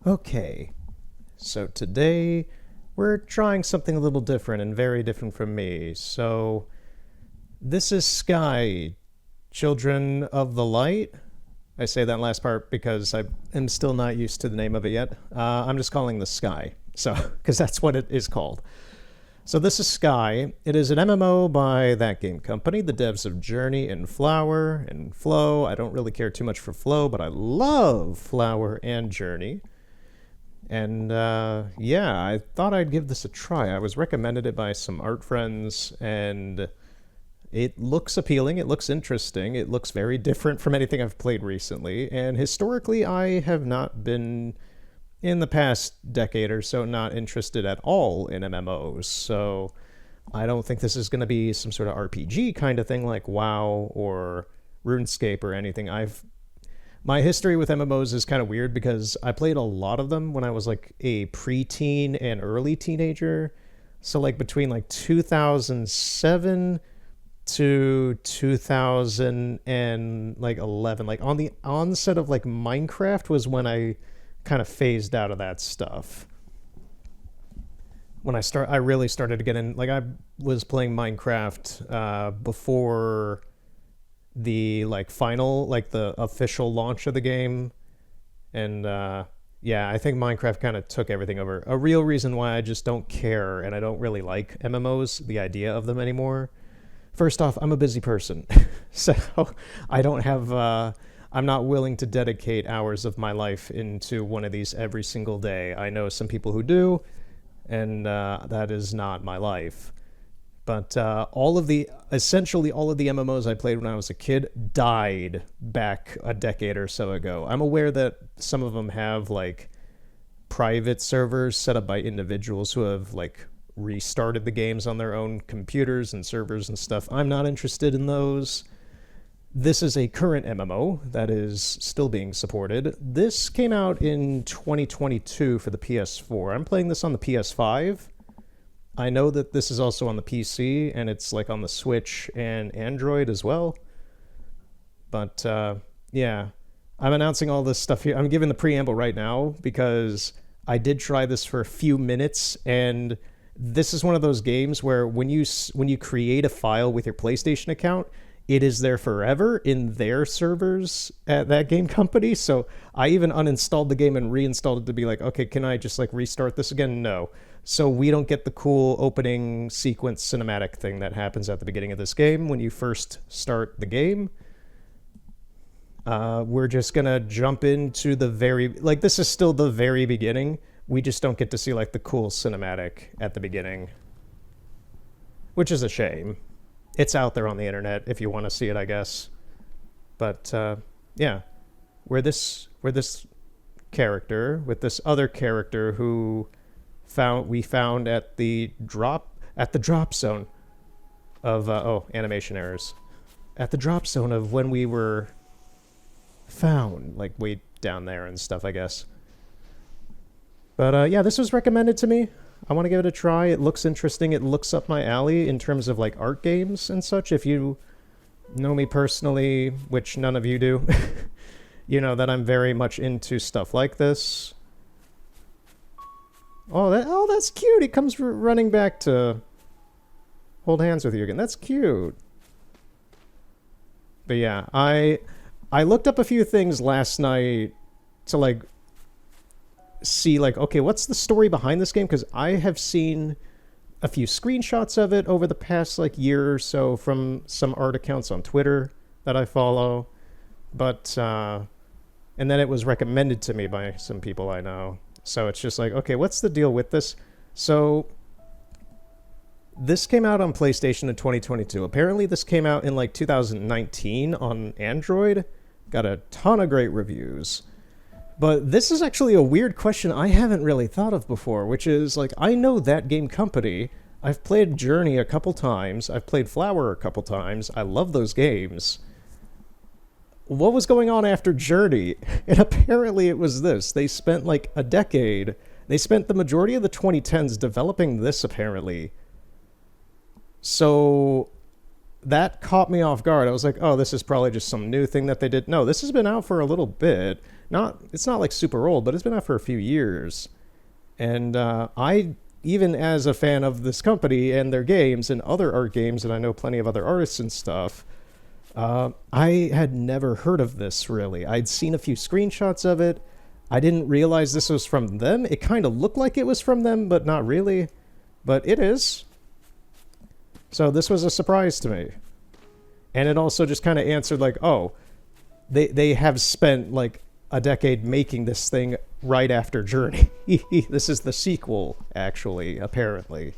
Okay, so today we're trying something a little different and very different from me. So, this is Sky, Children of the Light. I say that last part because I am still not used to the name of it yet. I'm just calling this Sky, so because that's what it is called. So this is Sky. It is an MMO by that game company, the devs of Journey and Flower and Flow. I don't really care too much for Flow, but I love Flower and Journey. And yeah, I thought I'd give this a try. I was recommended it by some art friends, and it looks appealing. It looks interesting. It looks very different from anything I've played recently. And historically, I have not been, in the past decade or so, not interested at all in MMOs. So I don't think this is going to be some sort of RPG kind of thing like WoW or RuneScape or anything. My history with MMOs is kind of weird because I played a lot of them when I was like a preteen and early teenager. So like between like 2007 to 2011, like on the onset of like Minecraft was when I kind of phased out of that stuff. I really started to get in. Like I was playing Minecraft before the like final, like the official launch of the game, and yeah, I think Minecraft kind of took everything over. A real reason why I just don't care and I don't really like MMOs, the idea of them anymore. First off, I'm a busy person, so I don't have. I'm not willing to dedicate hours of my life into one of these every single day. I know some people who do, and that is not my life. But essentially all of the MMOs I played when I was a kid died back a decade or so ago. I'm aware that some of them have like private servers set up by individuals who have like restarted the games on their own computers and servers and stuff. I'm not interested in those. This is a current MMO that is still being supported. This came out in 2022 for the PS4. I'm playing this on the PS5. I know that this is also on the PC, and it's like on the Switch and Android as well. But yeah, I'm announcing all this stuff here. I'm giving the preamble right now because I did try this for a few minutes, and this is one of those games where when you create a file with your PlayStation account, it is there forever in their servers at that game company. So I even uninstalled the game and reinstalled it to be like, okay, can I just like restart this again? No. So we don't get the cool opening sequence cinematic thing that happens at the beginning of this game when you first start the game. We're just gonna jump into this is still the very beginning. We just don't get to see like the cool cinematic at the beginning, which is a shame. It's out there on the internet if you want to see it, I guess. But yeah, we're this character with this other character who we found at the drop zone of animation errors, at the drop zone of when we were found, like way down there and stuff, I guess. But yeah, this was recommended to me. I want to give it a try. It looks interesting. It looks up my alley in terms of like art games and such. If you know me personally, which none of you do, you know that I'm very much into stuff like this. Oh, that's cute. He comes running back to hold hands with you again. That's cute. But yeah, I looked up a few things last night to like see like, okay, what's the story behind this game? Because I have seen a few screenshots of it over the past like year or so from some art accounts on Twitter that I follow. But and then it was recommended to me by some people I know. So it's just like, okay, what's the deal with this? So this came out on PlayStation in 2022. Apparently this came out in like 2019 on Android. Got a ton of great reviews. But this is actually a weird question I haven't really thought of before, which is like, I know that game company. I've played Journey a couple times. I've played Flower a couple times. I love those games. What was going on after Journey? And apparently it was this. They spent like a decade. They spent the majority of the 2010s developing this, apparently. So that caught me off guard. I was like, oh, this is probably just some new thing that they did. No, this has been out for a little bit. It's not like super old, but it's been out for a few years. And I, even as a fan of this company and their games and other art games, and I know plenty of other artists and stuff, I had never heard of this really. I'd seen a few screenshots of it. I didn't realize this was from them. It kind of looked like it was from them, but not really. But it is. So this was a surprise to me. And it also just kind of answered like, oh, they have spent like a decade making this thing right after Journey. This is the sequel, actually, apparently.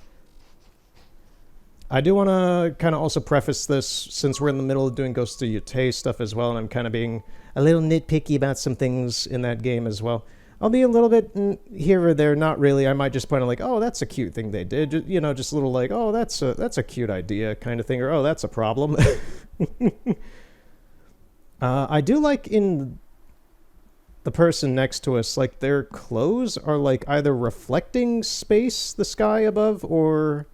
I do want to kind of also preface this, since we're in the middle of doing Ghost of Yotei stuff as well, and I'm kind of being a little nitpicky about some things in that game as well. I'll be a little bit here or there, not really. I might just point out like, oh, that's a cute thing they did. Just a little like, oh, that's a cute idea kind of thing, or oh, that's a problem. I do like in the person next to us, like their clothes are like either reflecting space, the sky above, or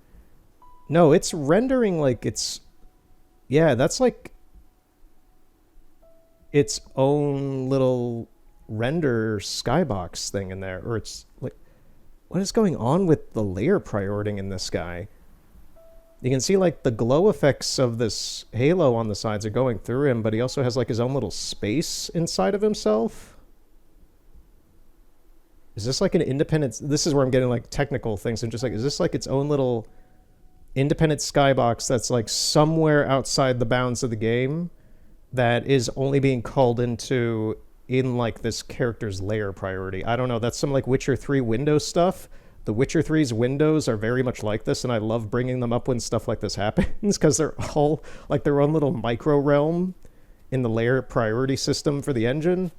no, it's rendering like it's, yeah, that's like its own little render skybox thing in there. Or it's like, what is going on with the layer priority in this guy? You can see like the glow effects of this halo on the sides are going through him, but he also has like his own little space inside of himself. Is this like an independent, this is where I'm getting like technical things. I'm just like, is this like its own little independent skybox that's like somewhere outside the bounds of the game that is only being called into in like this character's layer priority? I don't know. That's some like Witcher 3 Windows stuff. The Witcher 3's windows are very much like this, and I love bringing them up when stuff like this happens because they're all like their own little micro realm in the layer priority system for the engine.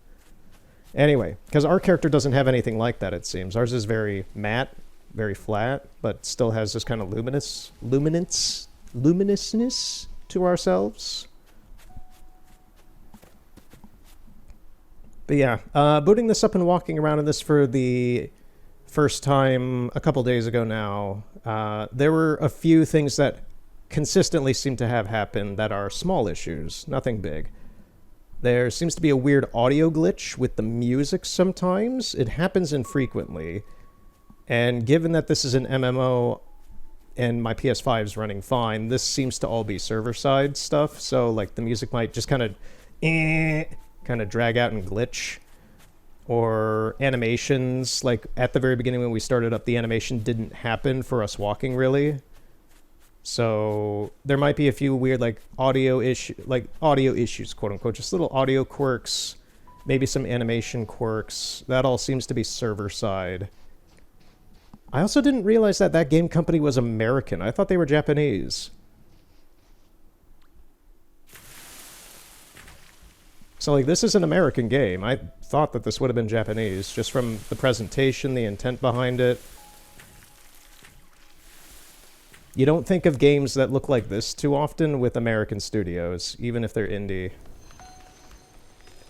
Anyway, because our character doesn't have anything like that, it seems. Ours is very matte, very flat, but still has this kind of luminousness to ourselves. But yeah, booting this up and walking around in this for the first time a couple days ago now, there were a few things that consistently seem to have happened that are small issues, nothing big. There seems to be a weird audio glitch with the music sometimes. It happens infrequently. And given that this is an MMO and my PS5 is running fine, this seems to all be server-side stuff. So like the music might just kind of drag out and glitch. Or animations, like at the very beginning when we started up, the animation didn't happen for us walking really. So there might be a few weird like audio issues, quote unquote, just little audio quirks, maybe some animation quirks. That all seems to be server side. I also didn't realize that that game company was American. I thought they were Japanese. So like this is an American game. I thought that this would have been Japanese just from the presentation, the intent behind it. You don't think of games that look like this too often with American studios, even if they're indie.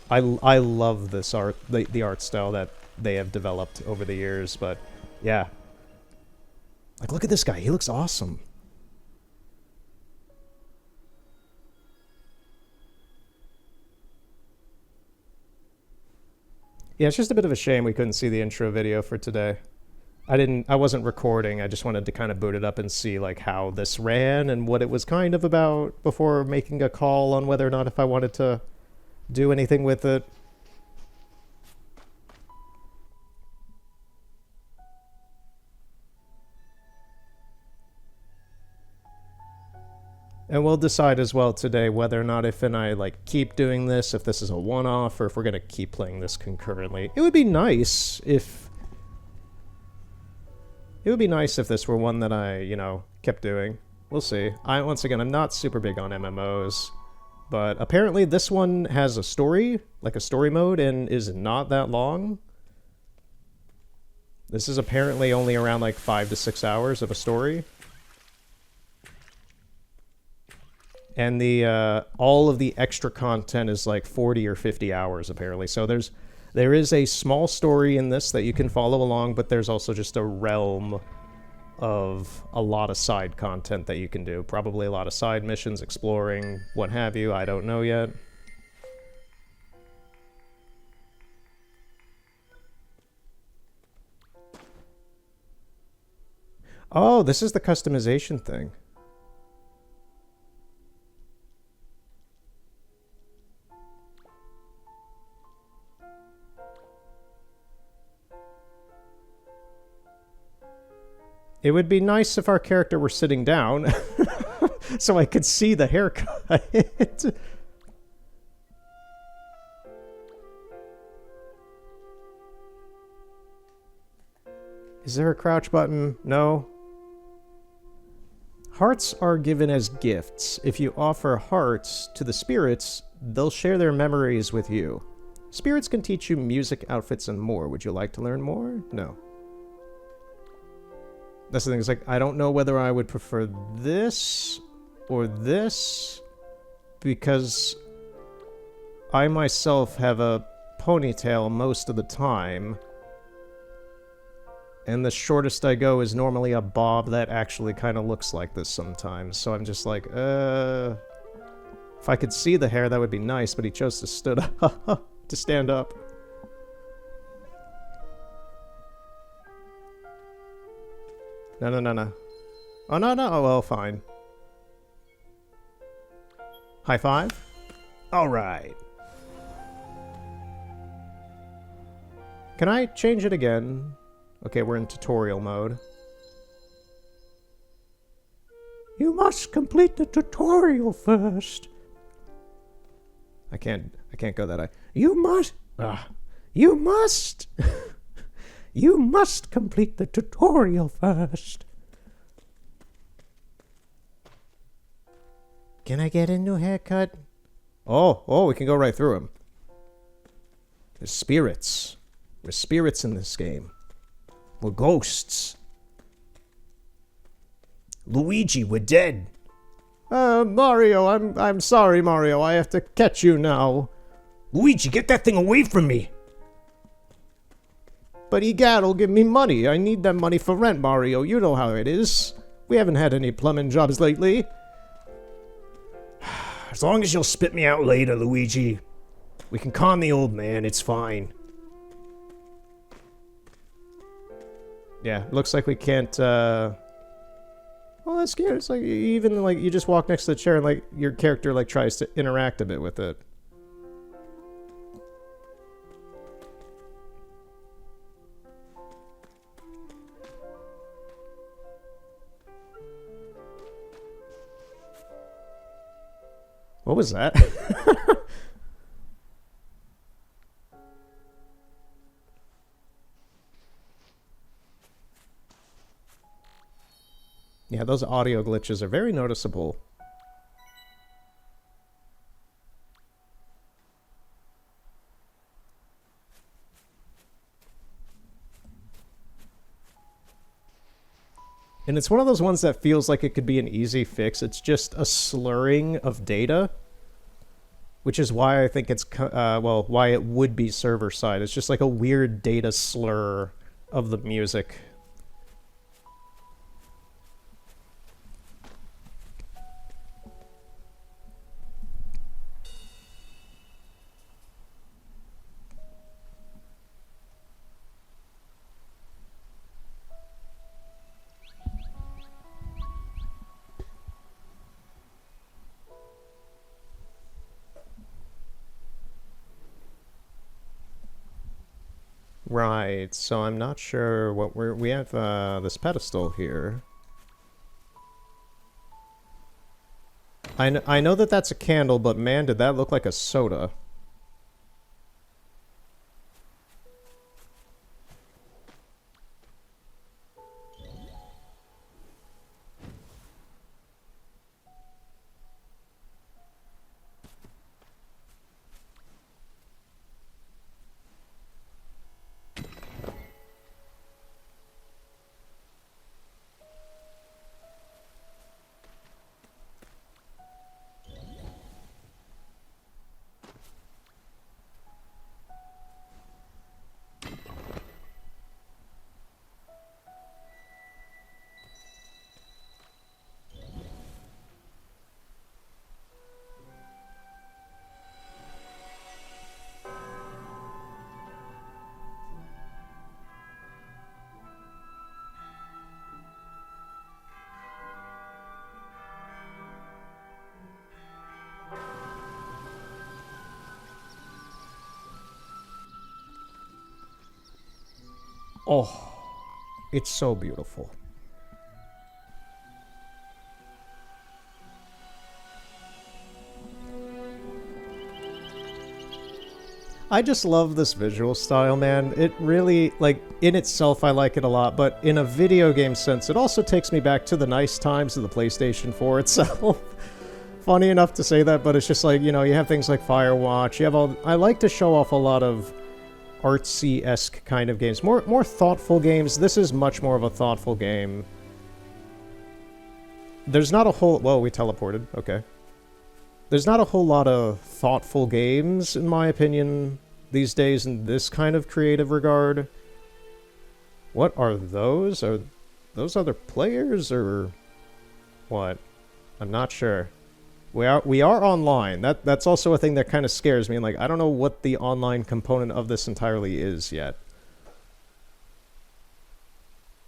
I love this art, the art style that they have developed over the years, but yeah. Like, look at this guy. He looks awesome. Yeah, it's just a bit of a shame we couldn't see the intro video for today. I wasn't recording. I just wanted to kind of boot it up and see like how this ran and what it was kind of about before making a call on whether or not if I wanted to do anything with it. And we'll decide as well today whether or not if and I like keep doing this, if this is a one-off, or if we're going to keep playing this concurrently. It would be nice if this were one that I, kept doing. We'll see. Once again, I'm not super big on MMOs, but apparently this one has a story, like a story mode, and is not that long. This is apparently only around like 5 to 6 hours of a story. And the all of the extra content is like 40 or 50 hours apparently. So there is a small story in this that you can follow along, but there's also just a realm of a lot of side content that you can do. Probably a lot of side missions, exploring, what have you. I don't know yet. Oh, this is the customization thing. It would be nice if our character were sitting down so I could see the haircut. Is there a crouch button? No. Hearts are given as gifts. If you offer hearts to the spirits, they'll share their memories with you. Spirits can teach you music, outfits, and more. Would you like to learn more? No. That's the thing, it's like, I don't know whether I would prefer this or this, because I myself have a ponytail most of the time, and the shortest I go is normally a bob that actually kind of looks like this sometimes, so I'm just like, if I could see the hair, that would be nice, but he chose to to stand up. No. Oh, no. Oh, well, fine. High five? Alright. Can I change it again? Okay, we're in tutorial mode. You must complete the tutorial first. I can't go that high. You must... You must... You must complete the tutorial first. Can I get a new haircut? Oh, we can go right through him. There's spirits. There's spirits in this game. We're ghosts. Luigi, we're dead. Mario, I'm sorry, Mario. I have to catch you now. Luigi, get that thing away from me. But Egad'll give me money. I need that money for rent, Mario. You know how it is. We haven't had any plumbing jobs lately. As long as you'll spit me out later, Luigi. We can con the old man. It's fine. Yeah, looks like we can't, Well, that's scary. It's like, even, like, you just walk next to the chair and, like, your character, like, tries to interact a bit with it. What was that? Yeah, those audio glitches are very noticeable. And it's one of those ones that feels like it could be an easy fix. It's just a slurring of data, which is why I think it's, well, why it would be server side. It's just like a weird data slur of the music. Right, so I'm not sure what we have this pedestal here. I know that that's a candle, but man, did that look like a soda. Oh, it's so beautiful. I just love this visual style, man. It really, like, in itself, I like it a lot, but in a video game sense, it also takes me back to the nice times of the PlayStation 4 itself. Funny enough to say that, but it's just like, you know, you have things like Firewatch, you have all... I like to show off a lot of artsy-esque kind of games. More thoughtful games. This is much more of a thoughtful game. There's not a whole... Whoa, we teleported. Okay. There's not a whole lot of thoughtful games, in my opinion, these days in this kind of creative regard. What are those? Are those other players, or what? I'm not sure. We are online. That's also a thing that kind of scares me. And like, I don't know what the online component of this entirely is yet.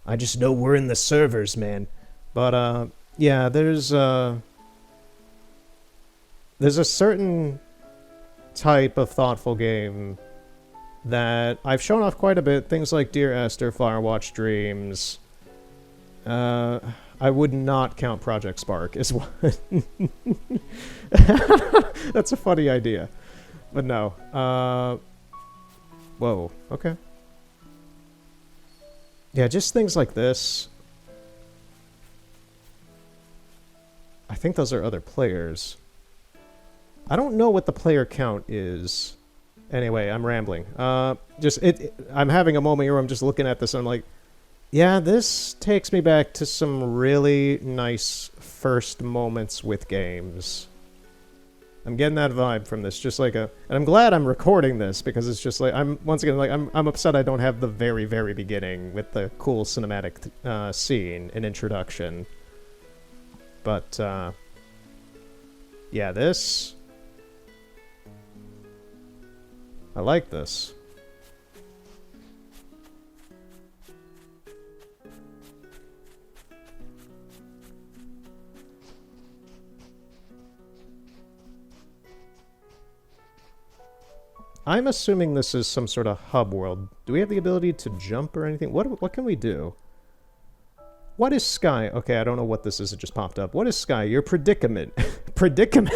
I just know we're in the servers, man. But yeah, there's a certain type of thoughtful game that I've shown off quite a bit. Things like Dear Esther, Firewatch Dreams. I would not count Project Spark as one. That's a funny idea. But no. Whoa, okay. Yeah, just things like this. I think those are other players. I don't know what the player count is. Anyway, I'm rambling. I'm having a moment where I'm just looking at this and I'm like, yeah, this takes me back to some really nice first moments with games. I'm getting that vibe from this, just like and I'm glad I'm recording this because it's just like I'm upset I don't have the very, very beginning with the cool cinematic scene and introduction. But yeah, this, I like this. I'm assuming this is some sort of hub world. Do we have the ability to jump or anything? What can we do? What is Sky? Okay, I don't know what this is. It just popped up. What is Sky? Your predicament. Predicament?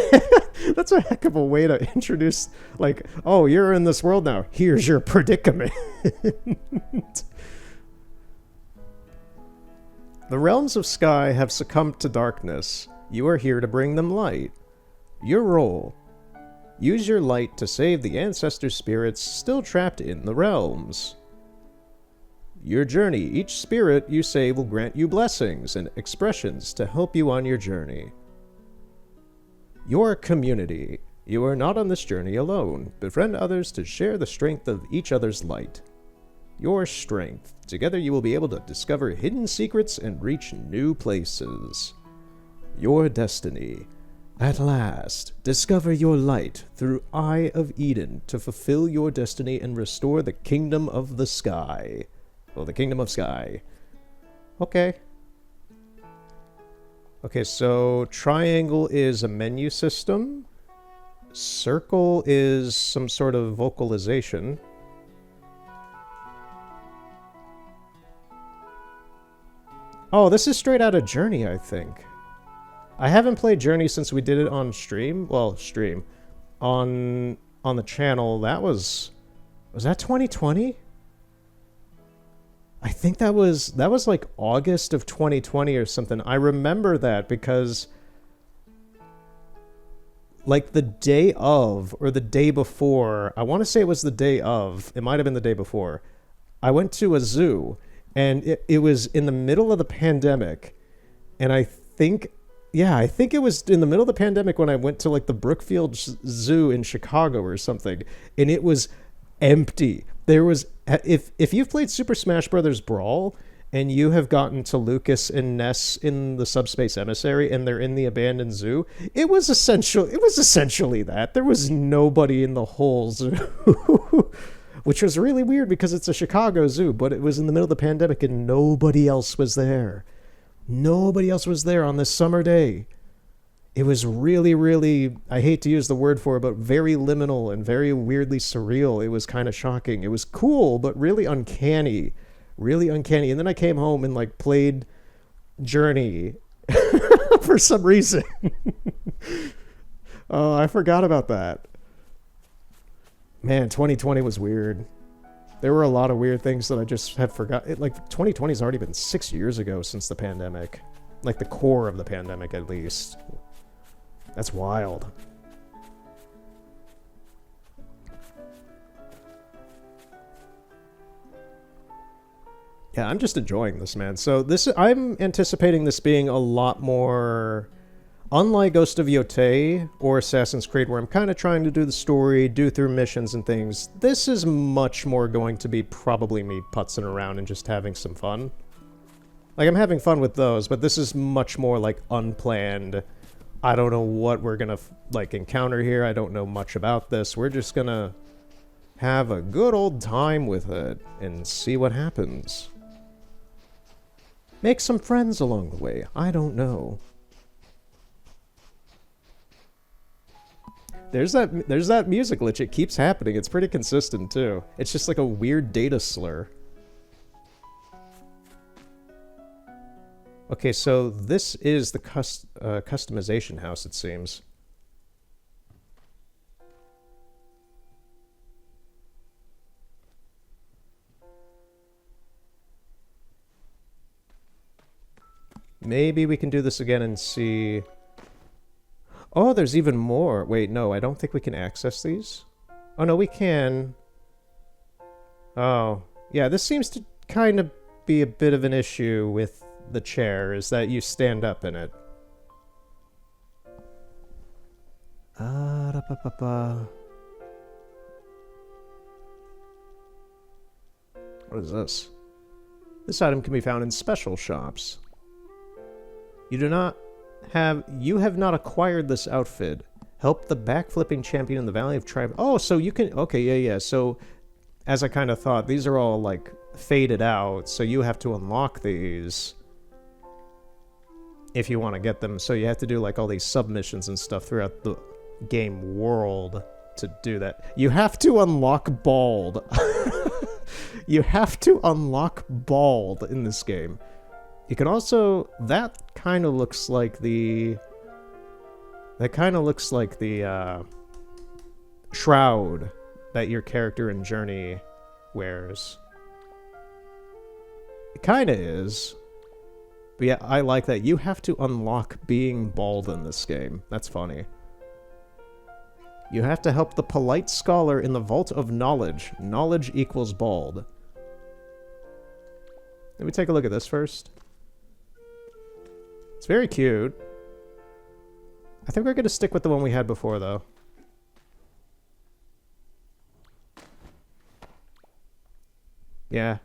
That's a heck of a way to introduce, like, oh, you're in this world now. Here's your predicament. The realms of Sky have succumbed to darkness. You are here to bring them light. Your role: use your light to save the ancestor spirits still trapped in the realms. Your journey: each spirit you save will grant you blessings and expressions to help you on your journey. Your community: you are not on this journey alone. Befriend others to share the strength of each other's light. Your strength: together you will be able to discover hidden secrets and reach new places. Your destiny: at last, discover your light through Eye of Eden to fulfill your destiny and restore the kingdom of the sky. Well, the kingdom of Sky. Okay. Okay, so triangle is a menu system. Circle is some sort of vocalization. Oh, this is straight out of Journey, I think. I haven't played Journey since we did it on stream. Well, stream. On the channel. That was that 2020? I think that was like August of 2020 or something. I remember that because like the day of or the day before, I want to say it was the day of, it might have been the day before, I went to a zoo and it was in the middle of the pandemic. And I think it was in the middle of the pandemic when I went to like the Brookfield Zoo in Chicago or something. And it was empty. There was, if you've played Super Smash Bros. Brawl and you have gotten to Lucas and Ness in the Subspace Emissary and they're in the abandoned zoo, it was essentially that. There was nobody in the whole zoo, which was really weird because it's a Chicago zoo, but it was in the middle of the pandemic and nobody else was there. Nobody else was there on this summer day. It was really, really, I hate to use the word for it, but very liminal and very weirdly surreal. It was kind of shocking. It was cool, but really uncanny. really uncanny. And then I came home and like played Journey for some reason. Oh, I forgot about that. Man, 2020 was weird. There were a lot of weird things that I just had forgotten. Like 2020's already been 6 years ago since the pandemic. Like the core of the pandemic, at least. That's wild. Yeah, I'm just enjoying this, man. So I'm anticipating this being a lot more, unlike Ghost of Yotei or Assassin's Creed, where I'm kind of trying to do the story, do through missions and things. This is much more going to be probably me putzing around and just having some fun. Like, I'm having fun with those, but this is much more like unplanned. I don't know what we're gonna like encounter here. I don't know much about this. We're just gonna have a good old time with it and see what happens. Make some friends along the way. I don't know. There's that music glitch. It keeps happening. It's pretty consistent too. It's just like a weird data slur. Okay, so this is the customization house, it seems. Maybe we can do this again and see... Oh, there's even more. Wait, no, I don't think we can access these. Oh, no, we can. Oh, yeah, this seems to kind of be a bit of an issue with the chair, is that you stand up in it. What is this? This item can be found in special shops. You have not acquired this outfit. Help the backflipping champion in the Valley of Tribe. Oh, so you can... Okay, yeah. So, as I kind of thought, these are all, like, faded out, so you have to unlock these if you want to get them. So you have to do, like, all these submissions and stuff throughout the game world to do that. You have to unlock Bald. You have to unlock Bald in this game. You can also... That kind of looks like the... shroud that your character in Journey wears. It kind of is. But yeah, I like that. You have to unlock being bald in this game. That's funny. You have to help the polite scholar in the Vault of Knowledge. Knowledge equals bald. Let me take a look at this first. It's very cute. I think we're going to stick with the one we had before, though. Yeah.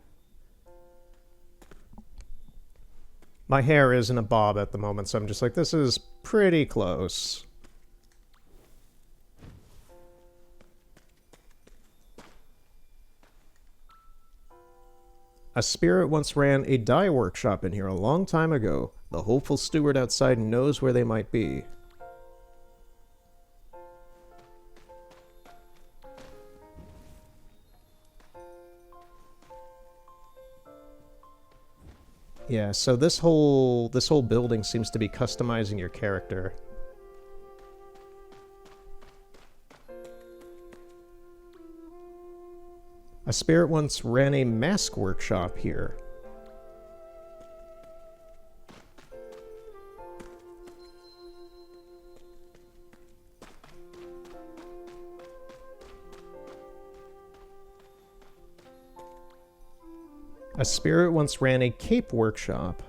My hair is in a bob at the moment, so I'm just like, this is pretty close. A spirit once ran a dye workshop in here a long time ago. The hopeful steward outside knows where they might be. Yeah, so this whole building seems to be customizing your character. A spirit once ran a mask workshop here. A spirit once ran a cape workshop.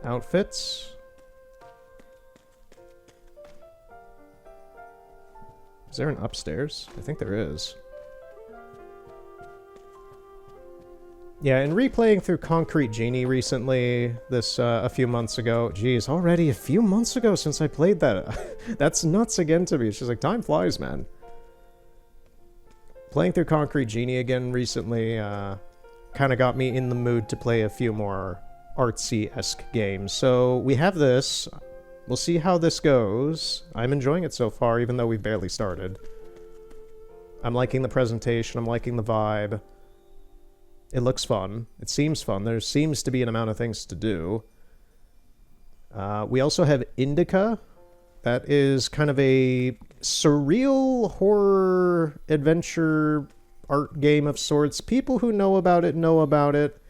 Outfits. Is there an upstairs? I think there is. Yeah, in replaying through Concrete Genie recently, a few months ago. Geez, already a few months ago since I played that. That's nuts again to me. It's just like, time flies, man. Playing through Concrete Genie again recently kind of got me in the mood to play a few more artsy-esque games. So we have this. We'll see how this goes. I'm enjoying it so far, even though we've barely started. I'm liking the presentation. I'm liking the vibe. It looks fun. It seems fun. There seems to be an amount of things to do. We also have Indica. That is kind of a surreal horror adventure art game of sorts. People who know about it know about it.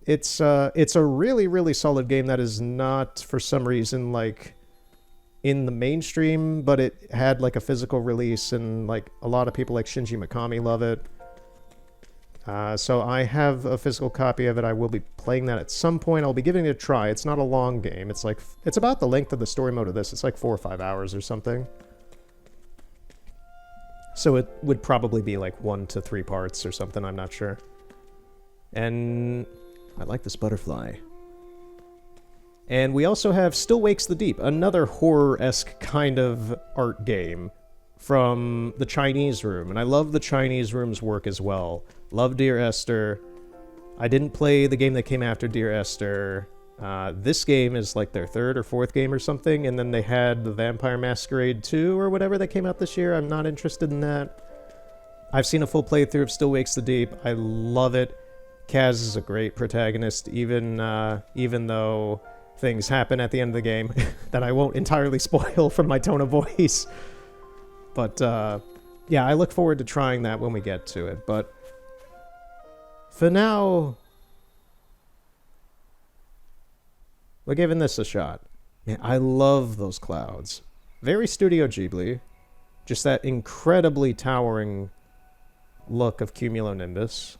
It's a really, really solid game that is not, for some reason, like, in the mainstream, but it had, like, a physical release, and, like, a lot of people like Shinji Mikami love it. So I have a physical copy of it. I will be playing that at some point. I'll be giving it a try. It's not a long game. It's like, it's about the length of the story mode of this. It's like 4 or 5 hours or something. So it would probably be like 1 to 3 parts or something. I'm not sure. And I like this butterfly. And we also have Still Wakes the Deep, another horror-esque kind of art game from the Chinese Room. And I love the Chinese Room's work as well. Love Dear Esther. I didn't play the game that came after Dear Esther. This game is like their 3rd or 4th game or something, and then they had the Vampire Masquerade 2 or whatever that came out this year. I'm not interested in that. I've seen a full playthrough of Still Wakes the Deep. I love it. Kaz is a great protagonist, even though things happen at the end of the game that I won't entirely spoil from my tone of voice. But yeah, I look forward to trying that when we get to it. But for now, we're giving this a shot. Man, I love those clouds. Very Studio Ghibli. Just that incredibly towering look of cumulonimbus.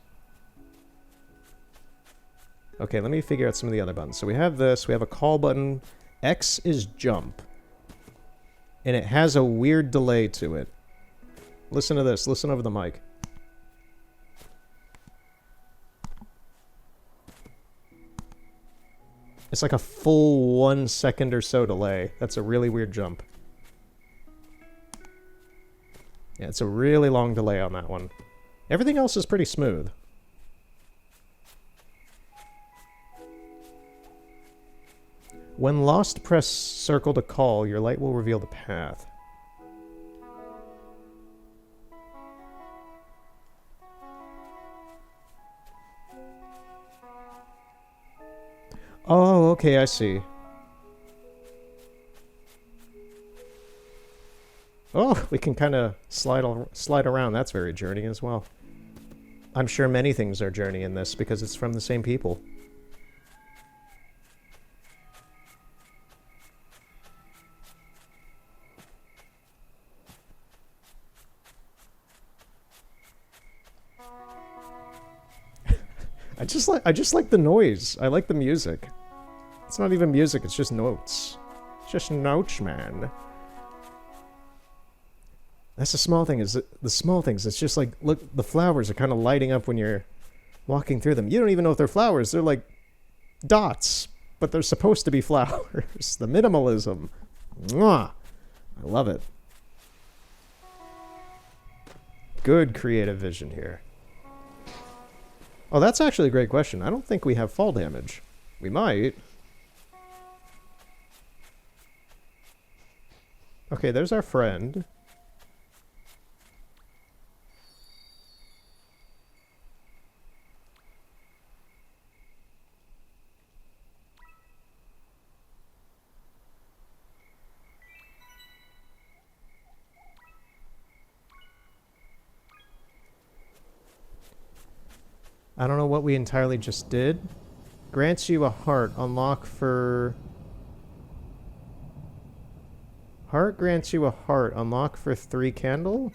Okay, let me figure out some of the other buttons. So we have this. We have a call button. X is jump. And it has a weird delay to it. Listen to this. Listen over the mic. It's like a full 1 second or so delay. That's a really weird jump. Yeah, it's a really long delay on that one. Everything else is pretty smooth. When lost, press circle to call. Your light will reveal the path. Oh, okay, I see. Oh, we can kind of slide around. That's very Journey as well. I'm sure many things are Journey in this because it's from the same people. I just like the noise. I like the music. It's not even music, it's just notes. It's just notes, man. That's the small thing, is the small things. It's just like, look, the flowers are kind of lighting up when you're walking through them. You don't even know if they're flowers. They're like dots, but they're supposed to be flowers. The minimalism. Mwah! I love it. Good creative vision here. Oh, that's actually a great question. I don't think we have fall damage. We might. Okay, there's our friend. I don't know what we entirely just did. Grants you a heart. Unlock for... Heart grants you a heart. Unlock for 3 candle?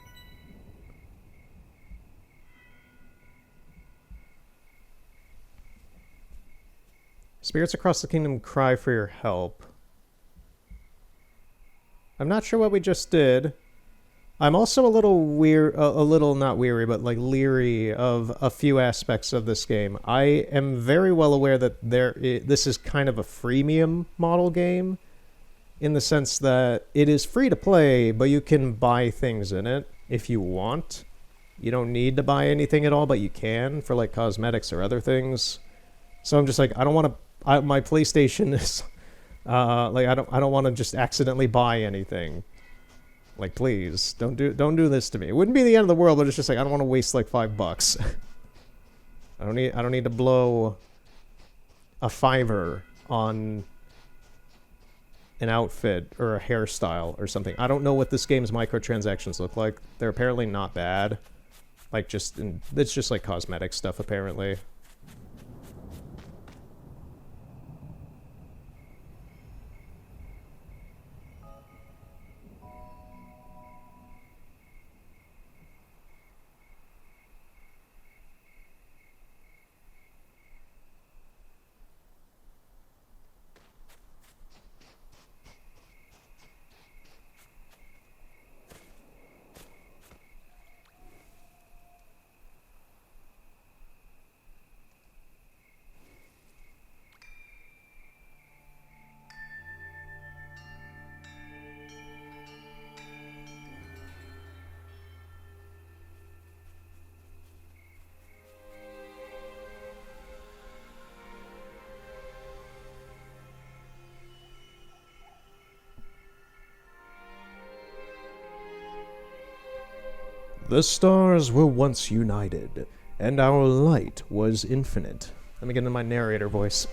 Spirits across the kingdom cry for your help. I'm not sure what we just did. I'm also a little not weary, but like leery of a few aspects of this game. I am very well aware that this is kind of a freemium model game, in the sense that it is free to play, but you can buy things in it if you want. You don't need to buy anything at all, but you can for like cosmetics or other things. So I'm just like, I don't want to. My PlayStation is like I don't want to just accidentally buy anything. Like, please, don't do this to me. It wouldn't be the end of the world, but it's just like I don't want to waste like $5. I don't need to blow a fiver on an outfit or a hairstyle or something. I don't know what this game's microtransactions look like. They're apparently not bad. Like it's just like cosmetic stuff apparently. The stars were once united, and our light was infinite. Let me get into my narrator voice.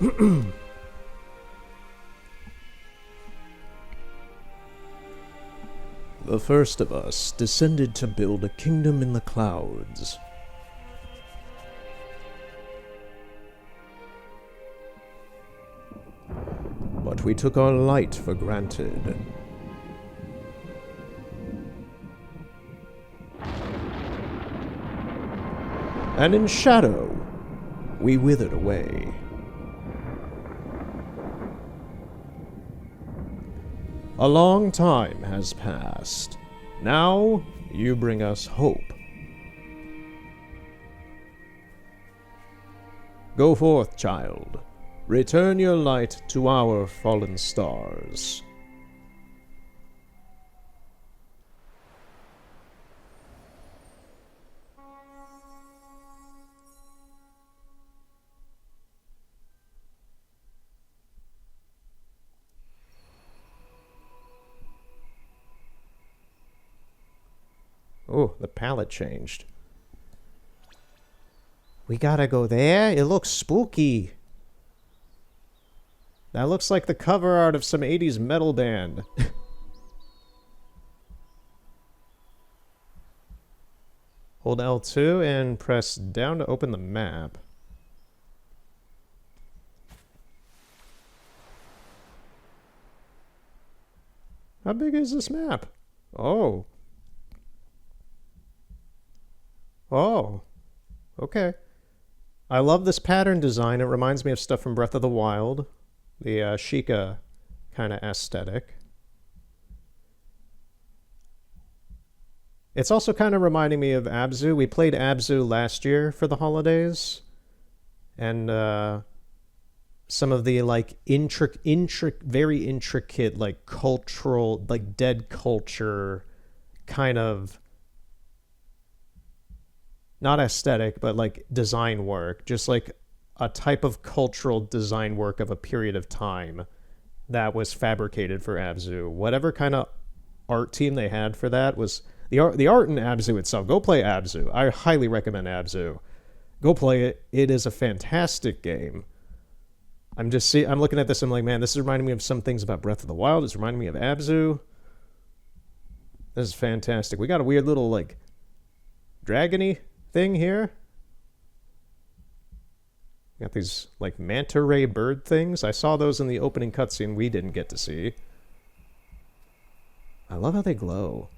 The first of us descended to build a kingdom in the clouds. But we took our light for granted. And in shadow, we withered away. A long time has passed. Now, you bring us hope. Go forth, child. Return your light to our fallen stars. Oh, the palette changed. We gotta go there? It looks spooky. That looks like the cover art of some 80s metal band. Hold L2 and press down to open the map. How big is this map? Oh. Oh. Okay. I love this pattern design. It reminds me of stuff from Breath of the Wild. The Sheikah kind of aesthetic. It's also kind of reminding me of Abzu. We played Abzu last year for the holidays. And some of the like very intricate like cultural, like dead culture kind of, not aesthetic, but like design work. Just like a type of cultural design work of a period of time that was fabricated for Abzu. Whatever kind of art team they had for that was the art in Abzu itself. Go play Abzu. I highly recommend Abzu. Go play it. It is a fantastic game. I'm looking at this. I'm like, man, this is reminding me of some things about Breath of the Wild. It's reminding me of Abzu. This is fantastic. We got a weird little like dragony thing here. Got these like manta ray bird things. I saw those in the opening cutscene we didn't get to see. I love how they glow.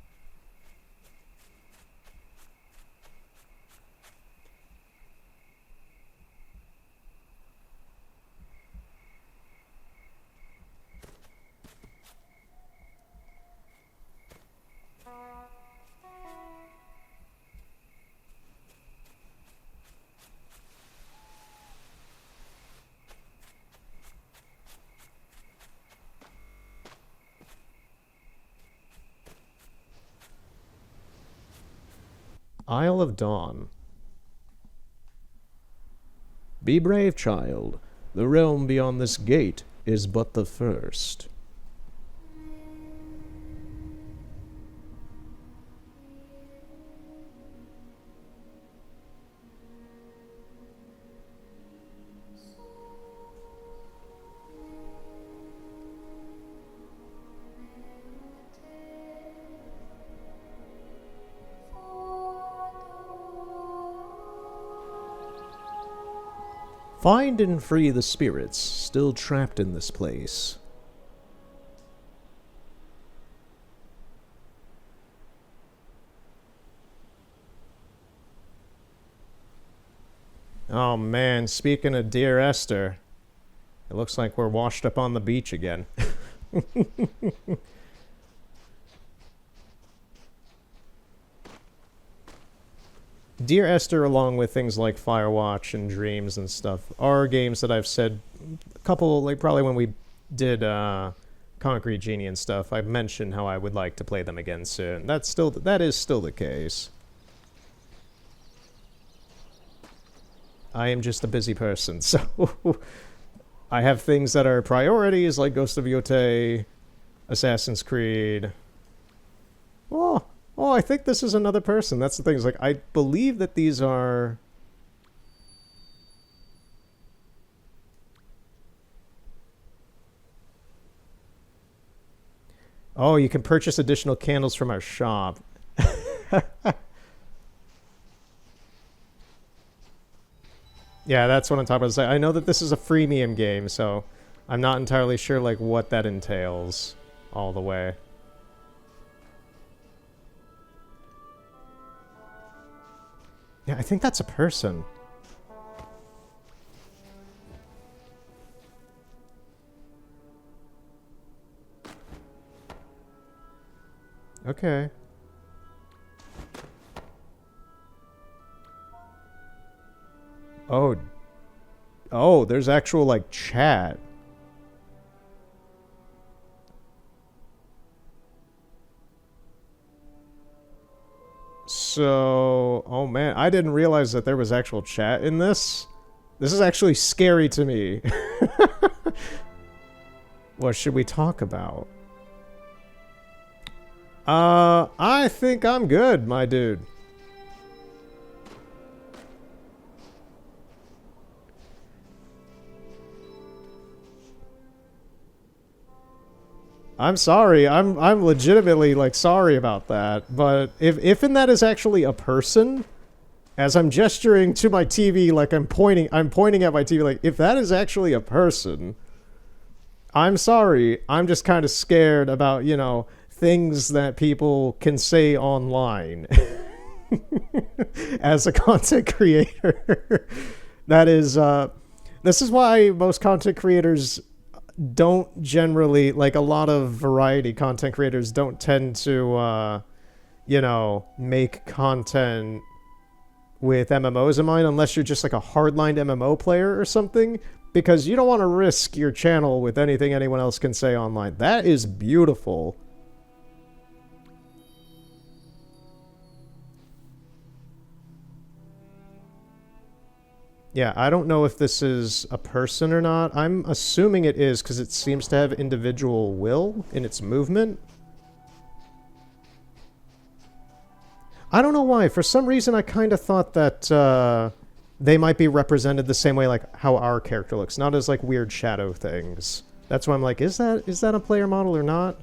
Isle of Dawn. Be brave, child. The realm beyond this gate is but the first. Find and free the spirits still trapped in this place. Oh man, speaking of Dear Esther, it looks like we're washed up on the beach again. Dear Esther, along with things like Firewatch and Dreams and stuff, are games that I've said a couple, like probably when we did Concrete Genie and stuff, I've mentioned how I would like to play them again soon. That is still the case. I am just a busy person, so I have things that are priorities like Ghost of Yotei, Assassin's Creed. Oh, I think this is another person. That's the thing. Is like I believe that these are. Oh, you can purchase additional candles from our shop. Yeah, that's what I'm talking about. I know that this is a freemium game, so I'm not entirely sure like what that entails all the way. Yeah, I think that's a person. Okay. Oh. Oh, there's actual, like, chat. So, oh man, I didn't realize that there was actual chat in this. This is actually scary to me. What should we talk about? I think I'm good, my dude. I'm sorry. I'm legitimately like sorry about that. But if in that is actually a person, as I'm gesturing to my TV like I'm pointing at my TV like if that is actually a person, I'm sorry. I'm just kind of scared about, you know, things that people can say online as a content creator. That is this is why most content creators don't generally, like a lot of variety content creators don't tend to you know, make content with MMOs in mind unless you're just like a hardline MMO player or something, because you don't want to risk your channel with anything anyone else can say online. That is beautiful. Yeah, I don't know if this is a person or not. I'm assuming it is because it seems to have individual will in its movement. I don't know why. For some reason, I kind of thought that they might be represented the same way like how our character looks, not as like weird shadow things. That's why I'm like, is that a player model or not?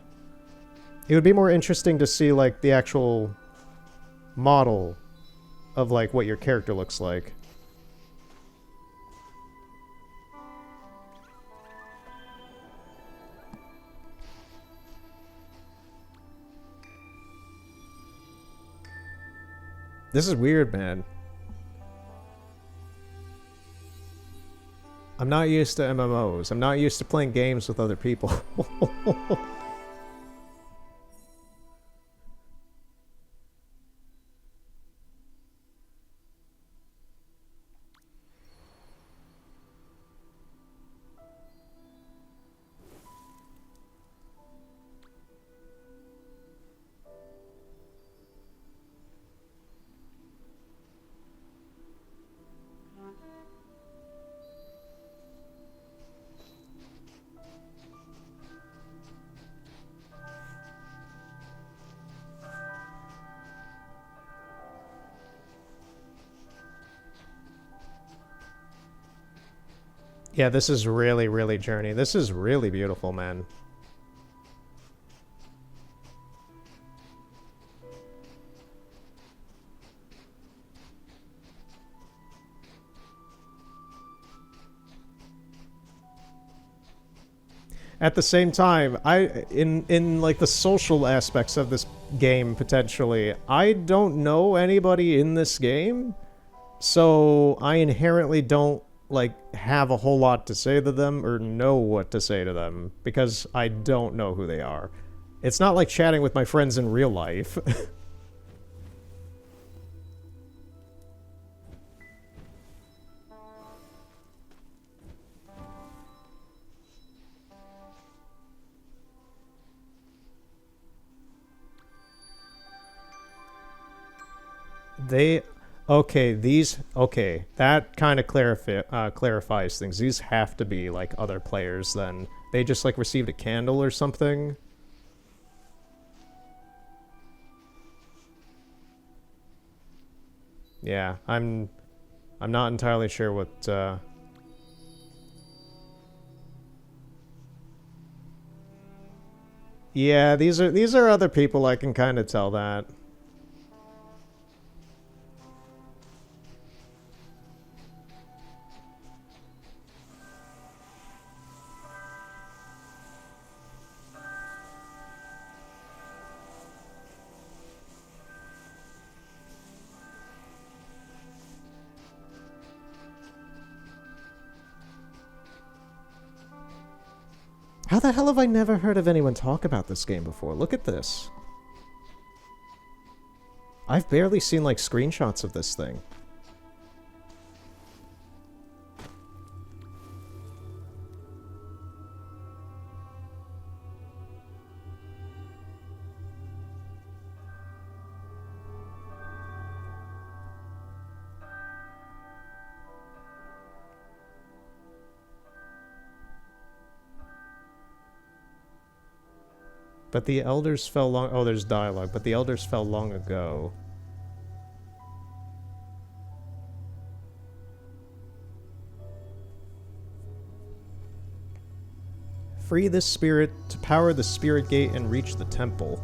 It would be more interesting to see like the actual model of like what your character looks like. This is weird, man. I'm not used to MMOs. I'm not used to playing games with other people. Yeah, this is really, really Journey. This is really beautiful, man. at the same time, in like the social aspects of this game potentially, I don't know anybody in this game, so I inherently don't like have a whole lot to say to them or know what to say to them because I don't know who they are. It's not like chatting with my friends in real life. They okay, these okay, that kind of clarifies things. These have to be like other players then. They just like received a candle or something. Yeah, I'm not entirely sure what yeah, these are other people, I can kind of tell that. How the hell have I never heard of anyone talk about this game before? Look at this. I've barely seen like screenshots of this thing. But the elders fell long... Oh, there's dialogue. But the elders fell long ago. Free this spirit to power the spirit gate and reach the temple.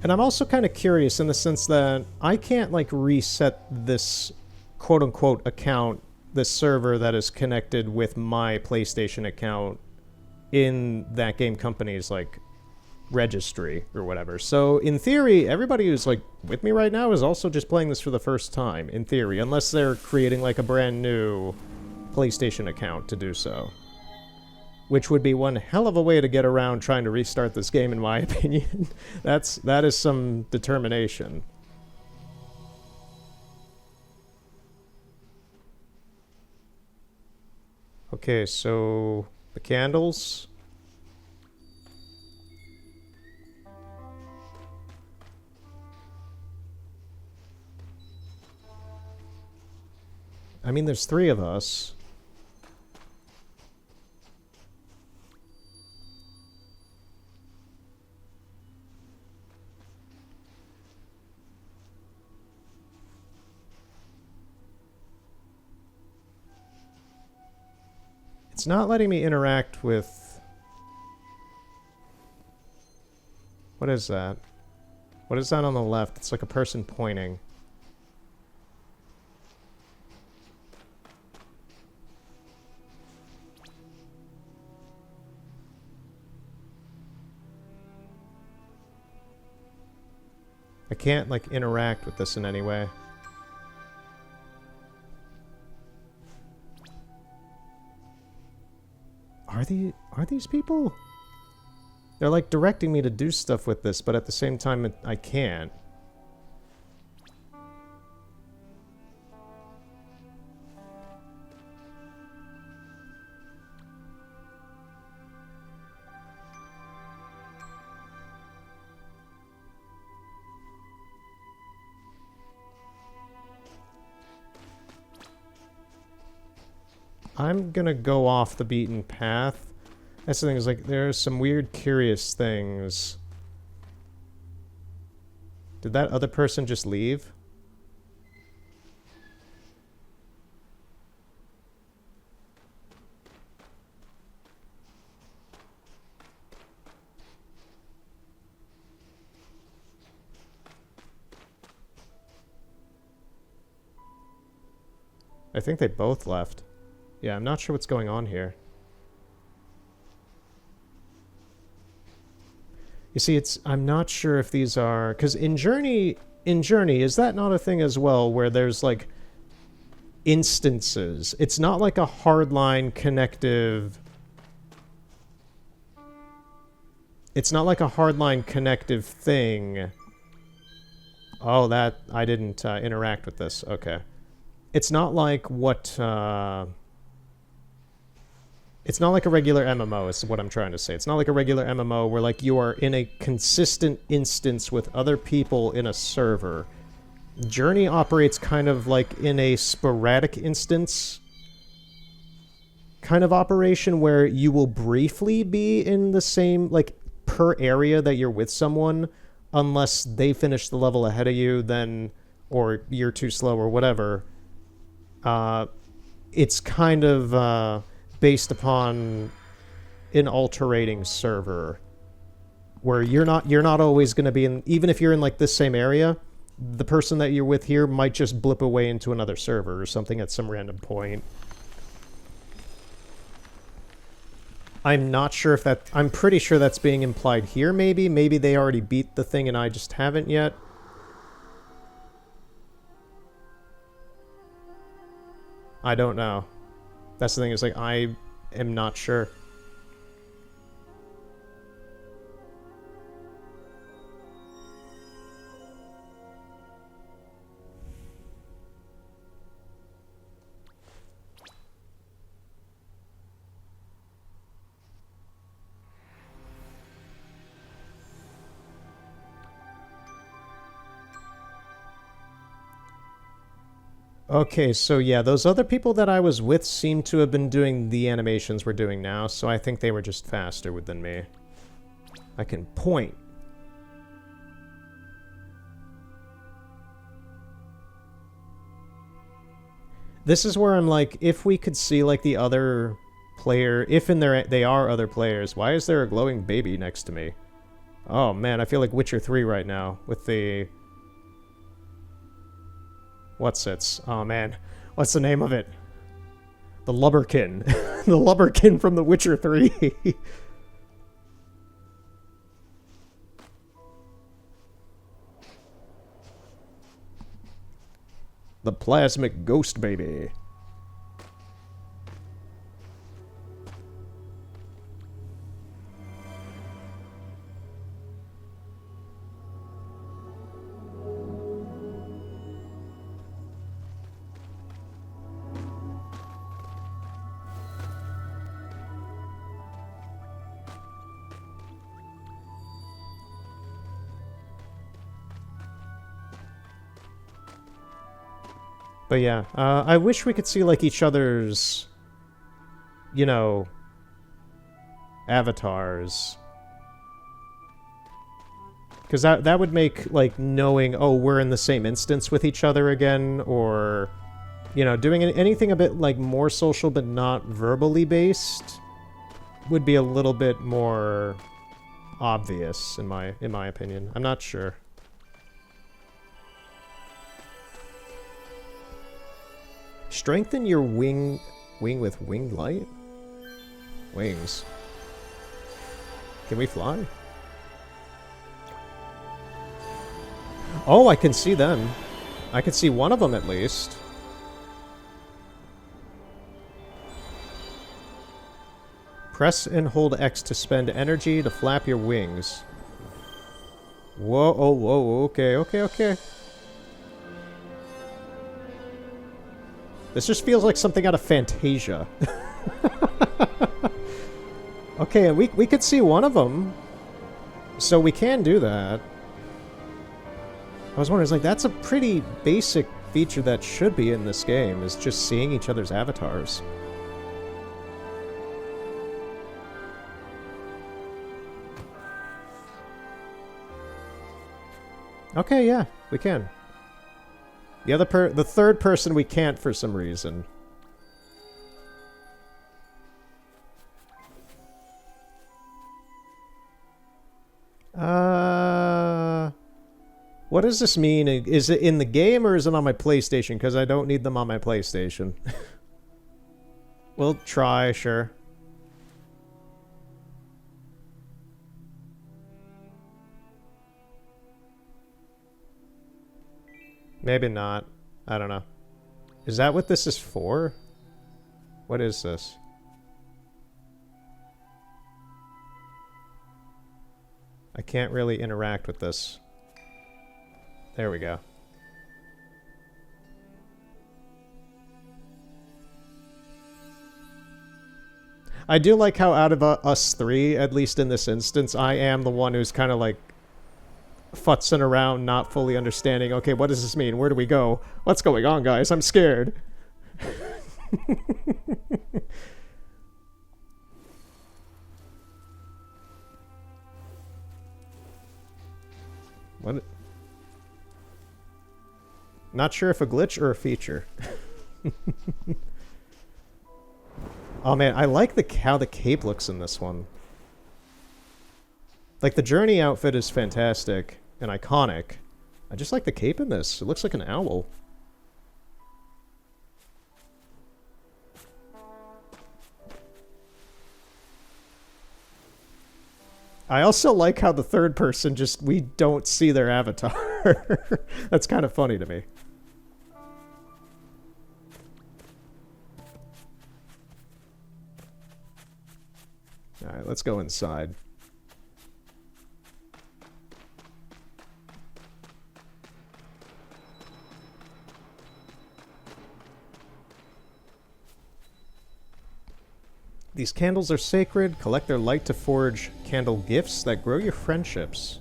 And I'm also kind of curious in the sense that I can't, like, reset this quote-unquote account, this server that is connected with my PlayStation account in that game company's, like, registry or whatever. So, in theory, everybody who's, like, with me right now is also just playing this for the first time, in theory, unless they're creating, like, a brand new PlayStation account to do so. Which would be one hell of a way to get around trying to restart this game, in my opinion. That is some determination. Okay, so the candles. I mean, there's 3 of us. It's not letting me interact with... What is that? What is that on the left? It's like a person pointing. I can't, like, interact with this in any way. Are these people? They're like directing me to do stuff with this, but at the same time I can't. I'm gonna go off the beaten path. That's the thing, is like, there's some weird, curious things. Did that other person just leave? I think they both left. Yeah, I'm not sure what's going on here. You see, I'm not sure if these are... Because in Journey, is that not a thing as well, where there's, like, instances? It's not like a hardline connective... It's not like a hardline connective thing. Oh, that... I didn't interact with this. Okay. It's not like what... It's not like a regular MMO, is what I'm trying to say. It's not like a regular MMO where, like, you are in a consistent instance with other people in a server. Journey operates kind of like in a sporadic instance kind of operation where you will briefly be in the same, like, per area that you're with someone, unless they finish the level ahead of you, then, or you're too slow or whatever. It's kind of... based upon an alterating server where you're not always going to be in, even if you're in like this same area, the person that you're with here might just blip away into another server or something at some random point. I'm not sure if that... I'm pretty sure that's being implied here, maybe. Maybe they already beat the thing and I just haven't yet. I don't know. That's the thing, is like, I am not sure. Okay, so yeah, those other people that I was with seem to have been doing the animations we're doing now, so I think they were just faster than me. I can point. This is where I'm like, if we could see like the other player, if in there they are other players, why is there a glowing baby next to me? Oh man, I feel like Witcher 3 right now with the... What's it? Oh man, what's the name of it? The Lubberkin. The Lubberkin from The Witcher 3. The Plasmic Ghost Baby. But yeah, I wish we could see, like, each other's, you know, avatars. Because that would make, like, knowing, oh, we're in the same instance with each other again, or, you know, doing anything a bit, like, more social but not verbally based would be a little bit more obvious, in my opinion. I'm not sure. Strengthen your wing with winged light? Wings. Can we fly? Oh, I can see them. I can see one of them at least. Press and hold X to spend energy to flap your wings. Whoa, oh, whoa, okay, okay, okay. This just feels like something out of Fantasia. Okay, we could see one of them. So we can do that. I was wondering, it's like, that's a pretty basic feature that should be in this game, is just seeing each other's avatars. Okay, yeah, we can. The third person we can't for some reason. What does this mean? Is it in the game or is it on my PlayStation? Because I don't need them on my PlayStation. We'll try, sure. Maybe not. I don't know. Is that what this is for? What is this? I can't really interact with this. There we go. I do like how out of us three, at least in this instance, I am the one who's kind of like futzing around, not fully understanding, okay, what does this mean? Where do we go? What's going on, guys? I'm scared. What? Not sure if a glitch or a feature. Oh man, I like how the cape looks in this one. Like, the Journey outfit is fantastic and iconic. I just like the cape in this. It looks like an owl. I also like how the third person we don't see their avatar. That's kind of funny to me. Alright, let's go inside. These candles are sacred. Collect their light to forge candle gifts that grow your friendships.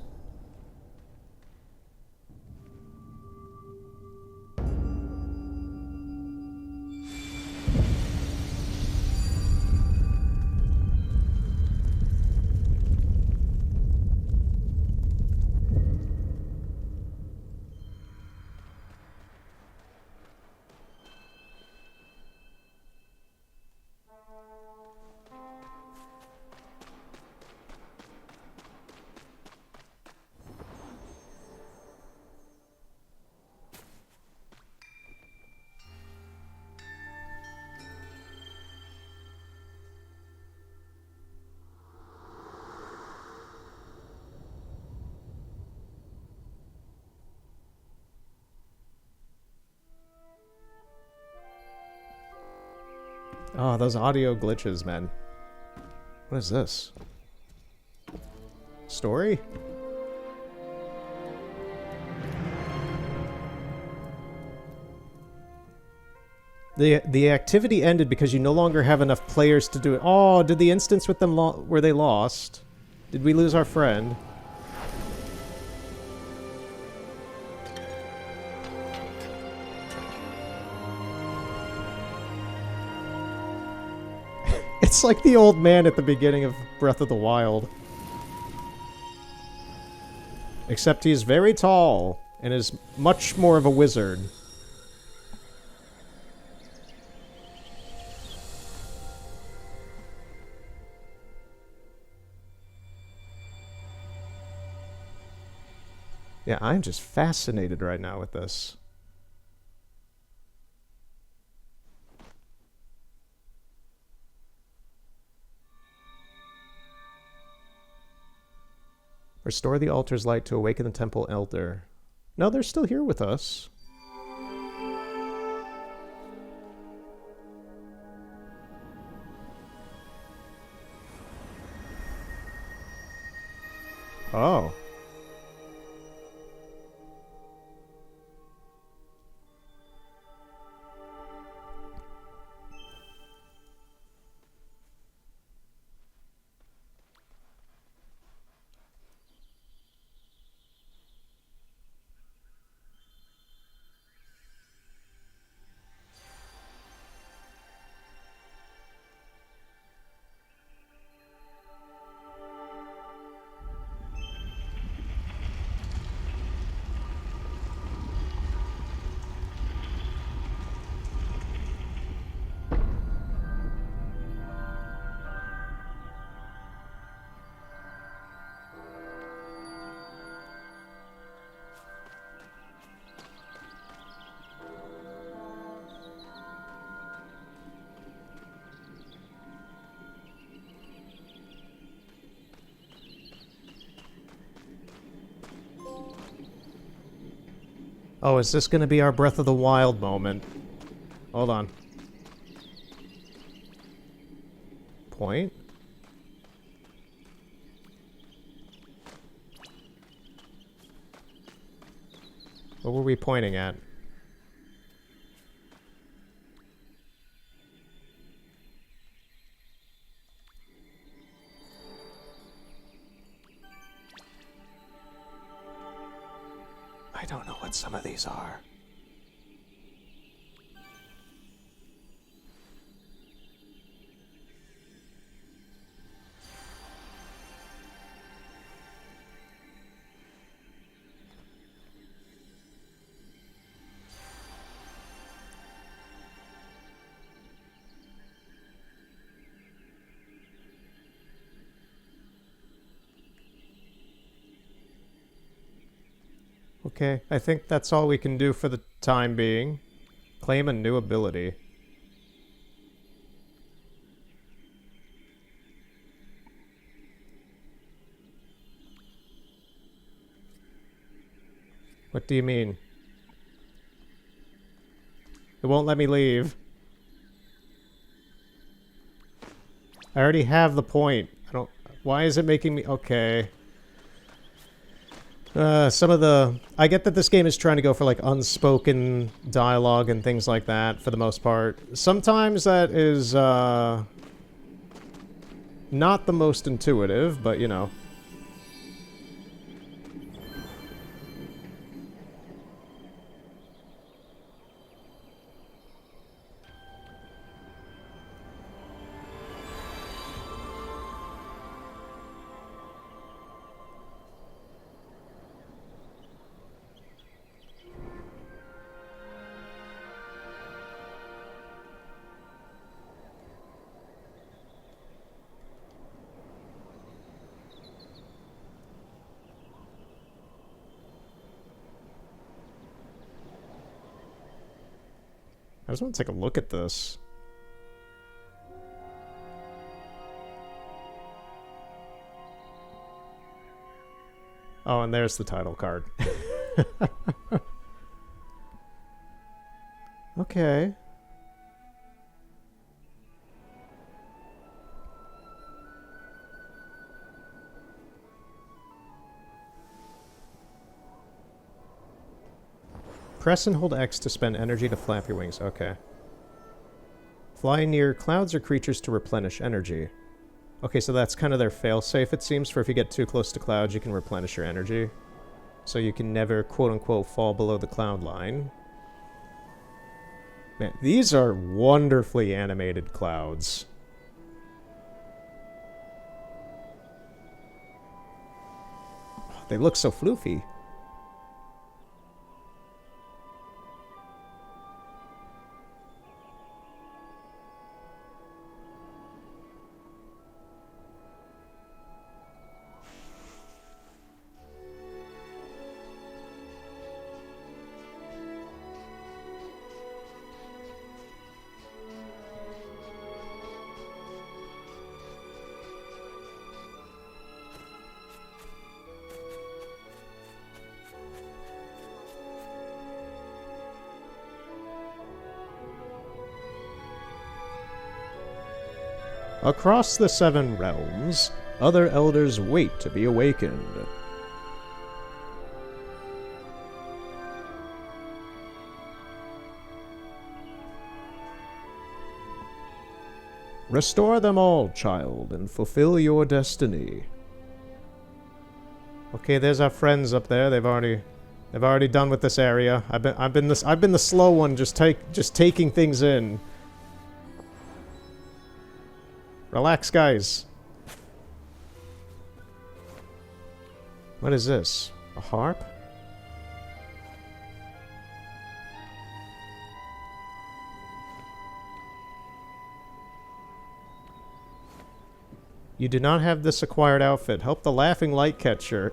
Oh, those audio glitches, man. What is this? Story? The activity ended because you no longer have enough players to do it. Oh, did the instance with them were they lost? Did we lose our friend? It's like the old man at the beginning of Breath of the Wild. Except he's very tall and is much more of a wizard. Yeah, I'm just fascinated right now with this. Restore the altar's light to awaken the temple elder. No, they're still here with us. Oh. Oh, is this gonna be our Breath of the Wild moment? Hold on. Point? What were we pointing at? I don't know what some of these are. Okay, I think that's all we can do for the time being. Claim a new ability. What do you mean? It won't let me leave. I already have the point. I don't... Why is it making me... Okay. Some of the... I get that this game is trying to go for, like, unspoken dialogue and things like that, for the most part. Sometimes that is, not the most intuitive, but, you know. I just want to take a look at this. Oh, and there's the title card. Okay. Press and hold X to spend energy to flap your wings. Okay. Fly near clouds or creatures to replenish energy. Okay, so that's kind of their failsafe, it seems, for if you get too close to clouds, you can replenish your energy. So you can never, quote-unquote, fall below the cloud line. Man, these are wonderfully animated clouds. Oh, they look so floofy. Across the Seven Realms, other elders wait to be awakened. Restore them all, child, and fulfill your destiny. Okay, there's our friends up there. They've already done with this area. I've been the slow one, just taking things in. Relax, guys. What is this? A harp? You do not have this acquired outfit. Help the laughing light catcher.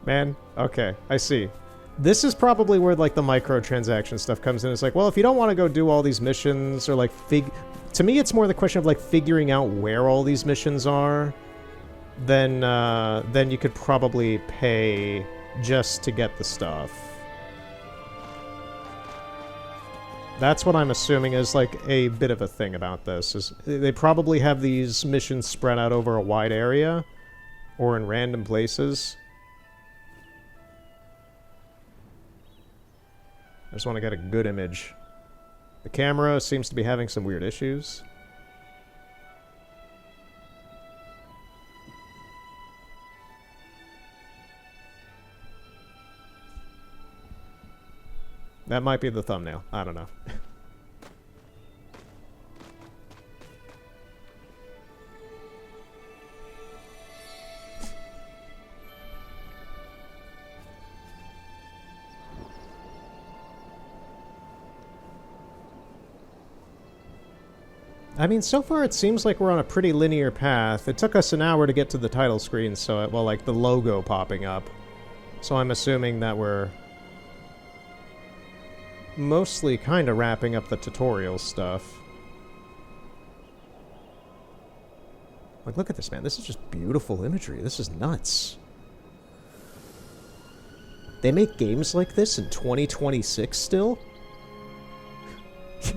Man, okay, I see. This is probably where, like, the microtransaction stuff comes in. It's like, well, if you don't want to go do all these missions, or, like, to me, it's more the question of, like, figuring out where all these missions are, then you could probably pay just to get the stuff. That's what I'm assuming is like a bit of a thing about this. Is they probably have these missions spread out over a wide area or in random places. I just want to get a good image. The camera seems to be having some weird issues. That might be the thumbnail. I don't know. I mean, so far it seems like we're on a pretty linear path. It took us an hour to get to the title screen, so well, like the logo popping up. So I'm assuming that we're mostly kind of wrapping up the tutorial stuff. Like, look at this, man. This is just beautiful imagery. This is nuts. They make games like this in 2026 still?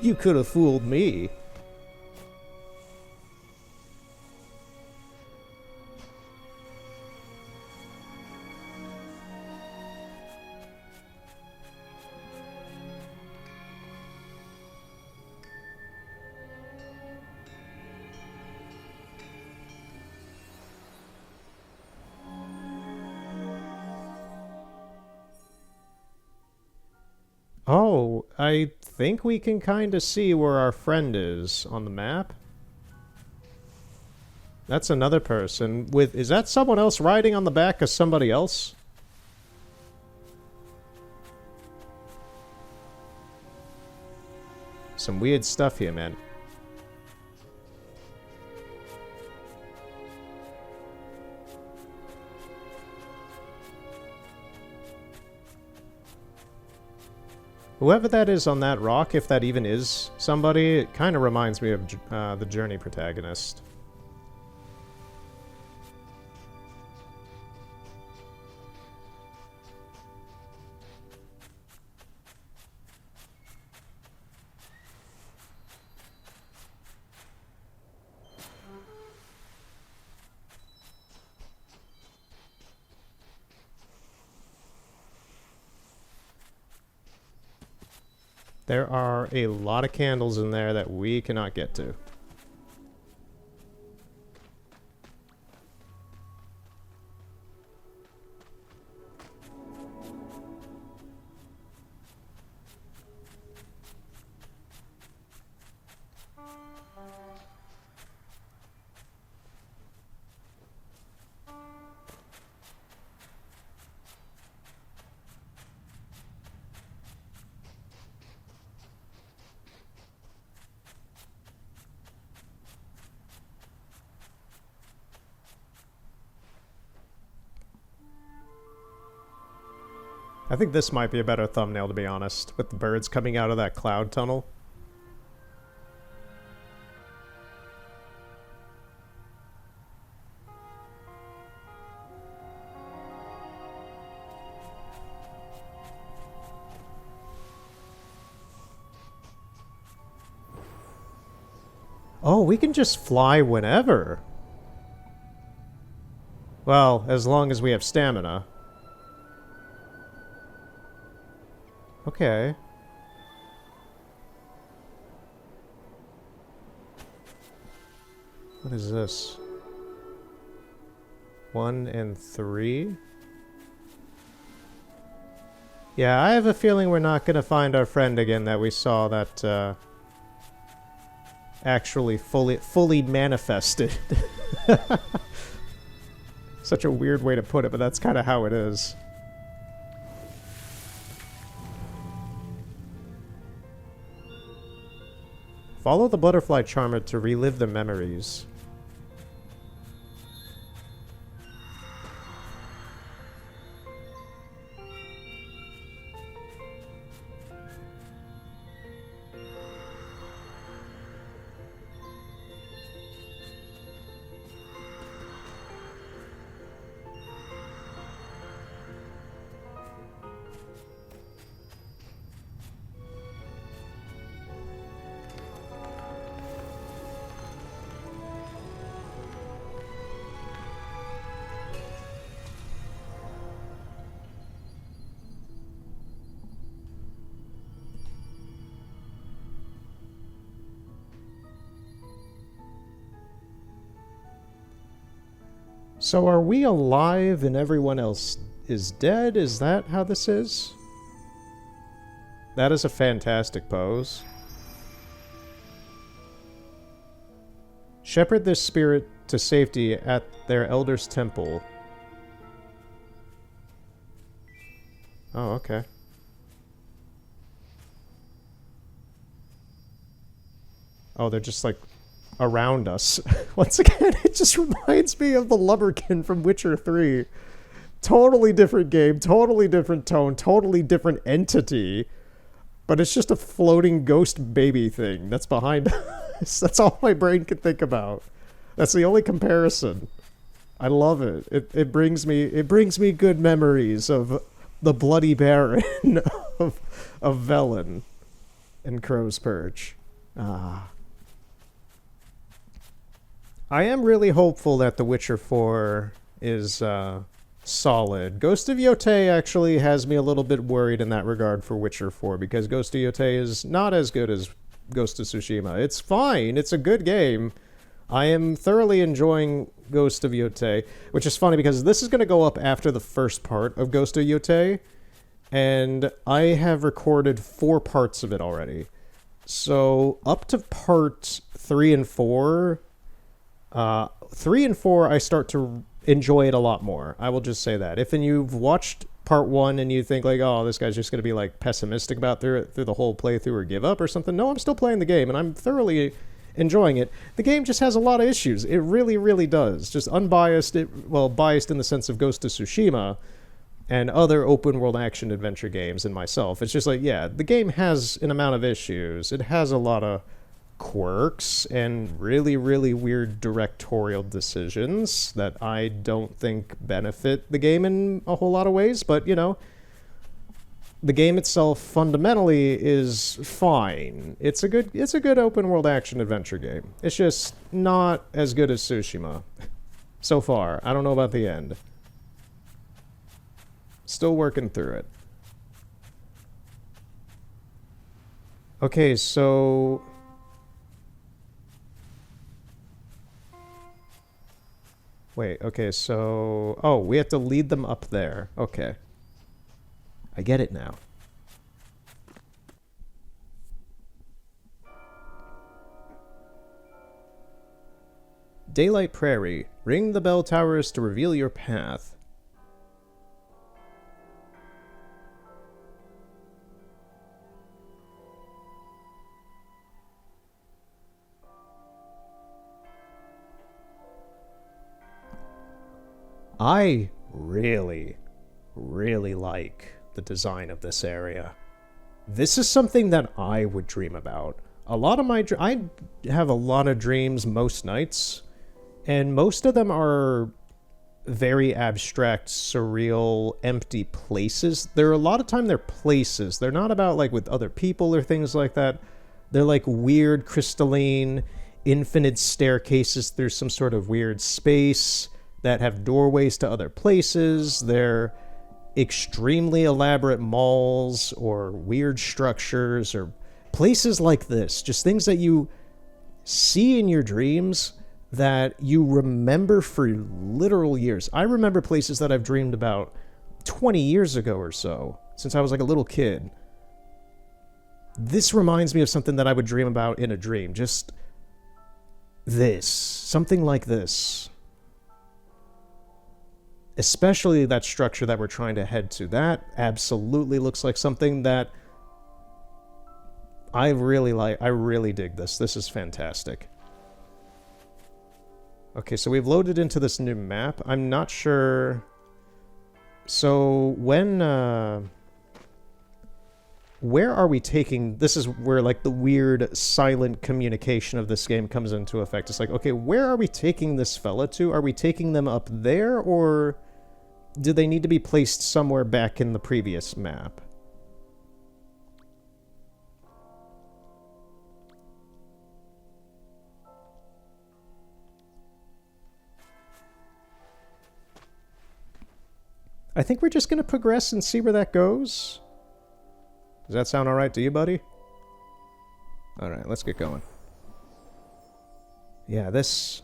You could have fooled me. Oh, I think we can kind of see where our friend is on the map. That's another person with... Is that someone else riding on the back of somebody else? Some weird stuff here, man. Whoever that is on that rock, if that even is somebody, it kind of reminds me of the Journey protagonist. There are a lot of candles in there that we cannot get to. I think this might be a better thumbnail, to be honest, with the birds coming out of that cloud tunnel. Oh, we can just fly whenever. Well, as long as we have stamina. Okay. What is this? 1 and 3? Yeah, I have a feeling we're not gonna find our friend again that we saw that, actually fully manifested. Such a weird way to put it, but that's kind of how it is. Follow the butterfly charmer to relive the memories. So are we alive and everyone else is dead? Is that how this is? That is a fantastic pose. Shepherd this spirit to safety at their elder's temple. Oh, okay. Oh, they're just like around us. Once again, it just reminds me of the Lubberkin from Witcher 3. Totally different game, totally different tone, totally different entity. But it's just a floating ghost baby thing that's behind us. That's all my brain can think about. That's the only comparison. I love it. It brings me good memories of the Bloody Baron of Velen and Crow's Perch. Ah. I am really hopeful that The Witcher 4 is solid. Ghost of Yotei actually has me a little bit worried in that regard for Witcher 4, because Ghost of Yotei is not as good as Ghost of Tsushima. It's fine. It's a good game. I am thoroughly enjoying Ghost of Yotei, which is funny because this is going to go up after the first part of Ghost of Yotei, and I have recorded 4 parts of it already. So up to part 3 and 4, 3 and 4, I start to enjoy it a lot more. I will just say that. If you've watched part 1 and you think like, oh, this guy's just going to be like pessimistic about through the whole playthrough or give up or something, no, I'm still playing the game and I'm thoroughly enjoying it. The game just has a lot of issues. It really, really does. Just unbiased, biased in the sense of Ghost of Tsushima and other open world action adventure games and myself. It's just like, yeah, the game has an amount of issues. It has a lot of quirks and really, really weird directorial decisions that I don't think benefit the game in a whole lot of ways, but, you know, the game itself fundamentally is fine. It's a good open world action adventure game. It's just not as good as Tsushima so far. I don't know about the end. Still working through it. Okay, so wait, okay, so... oh, we have to lead them up there. Okay. I get it now. Daylight Prairie. Ring the bell towers to reveal your path. I really, really like the design of this area. This is something that I would dream about. A lot of my... I have a lot of dreams most nights, and most of them are very abstract, surreal, empty places. There are a lot of time they're places. They're not about like with other people or things like that. They're like weird, crystalline, infinite staircases through some sort of weird space that have doorways to other places. They're extremely elaborate malls or weird structures or places like this. Just things that you see in your dreams that you remember for literal years. I remember places that I've dreamed about 20 years ago or so, since I was like a little kid. This reminds me of something that I would dream about in a dream. Just this. Something like this. Especially that structure that we're trying to head to. That absolutely looks like something that I really like. I really dig this. This is fantastic. Okay, so we've loaded into this new map. I'm not sure... So, when, where are we taking... This is where, like, the weird silent communication of this game comes into effect. It's like, okay, where are we taking this fella to? Are we taking them up there, or do they need to be placed somewhere back in the previous map? I think we're just going to progress and see where that goes. Does that sound alright to you, buddy? Alright, let's get going. Yeah, this...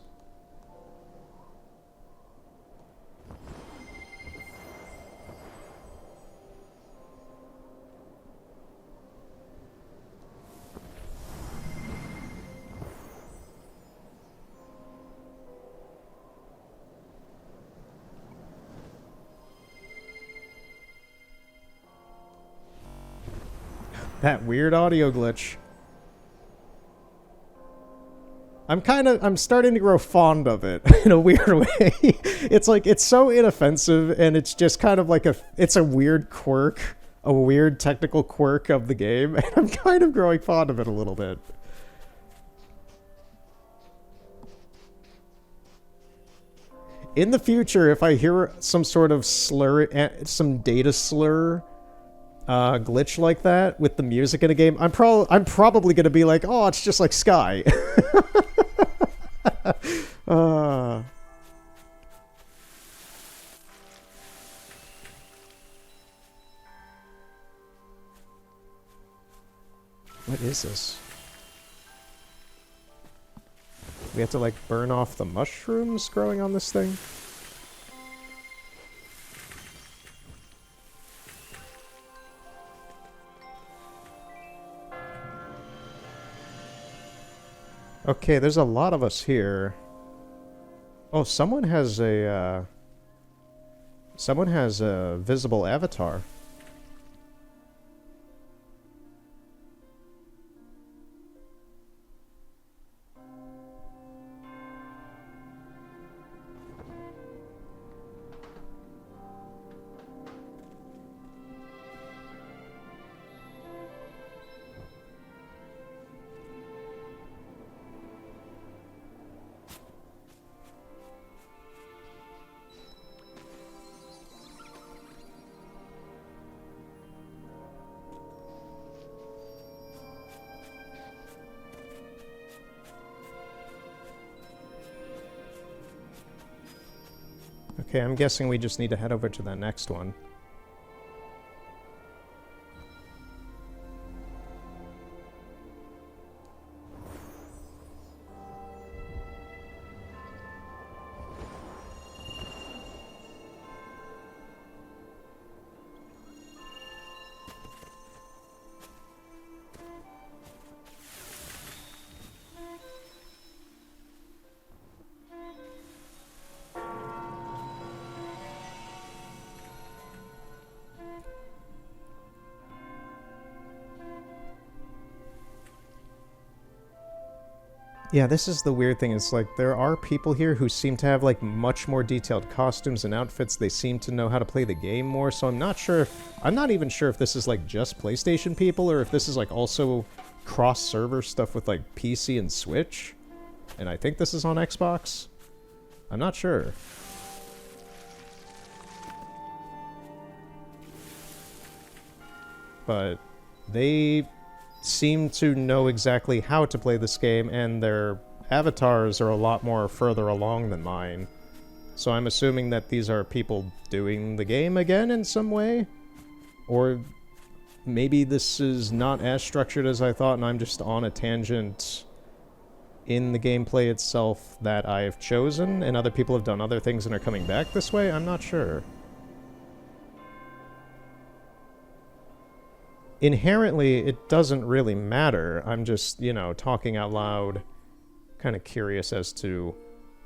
That weird audio glitch. I'm starting to grow fond of it in a weird way. It's like, it's so inoffensive, and it's just kind of like it's a weird quirk, a weird technical quirk of the game, and I'm kind of growing fond of it a little bit. In the future, if I hear some sort of slur, some data slur glitch like that with the music in a game, I'm probably going to be like, oh, it's just like Sky. What is this? We have to, like, burn off the mushrooms growing on this thing? Okay, there's a lot of us here. Oh, someone has a visible avatar. Okay, I'm guessing we just need to head over to that next one. Yeah, this is the weird thing. It's like, there are people here who seem to have, like, much more detailed costumes and outfits. They seem to know how to play the game more, so I'm not even sure if this is, like, just PlayStation people, or if this is, like, also cross-server stuff with, like, PC and Switch. And I think this is on Xbox. I'm not sure. But they seem to know exactly how to play this game, and their avatars are a lot more further along than mine. So I'm assuming that these are people doing the game again in some way? Or maybe this is not as structured as I thought, and I'm just on a tangent in the gameplay itself that I've chosen, and other people have done other things and are coming back this way? I'm not sure. Inherently, it doesn't really matter. I'm just, you know, talking out loud, kind of curious as to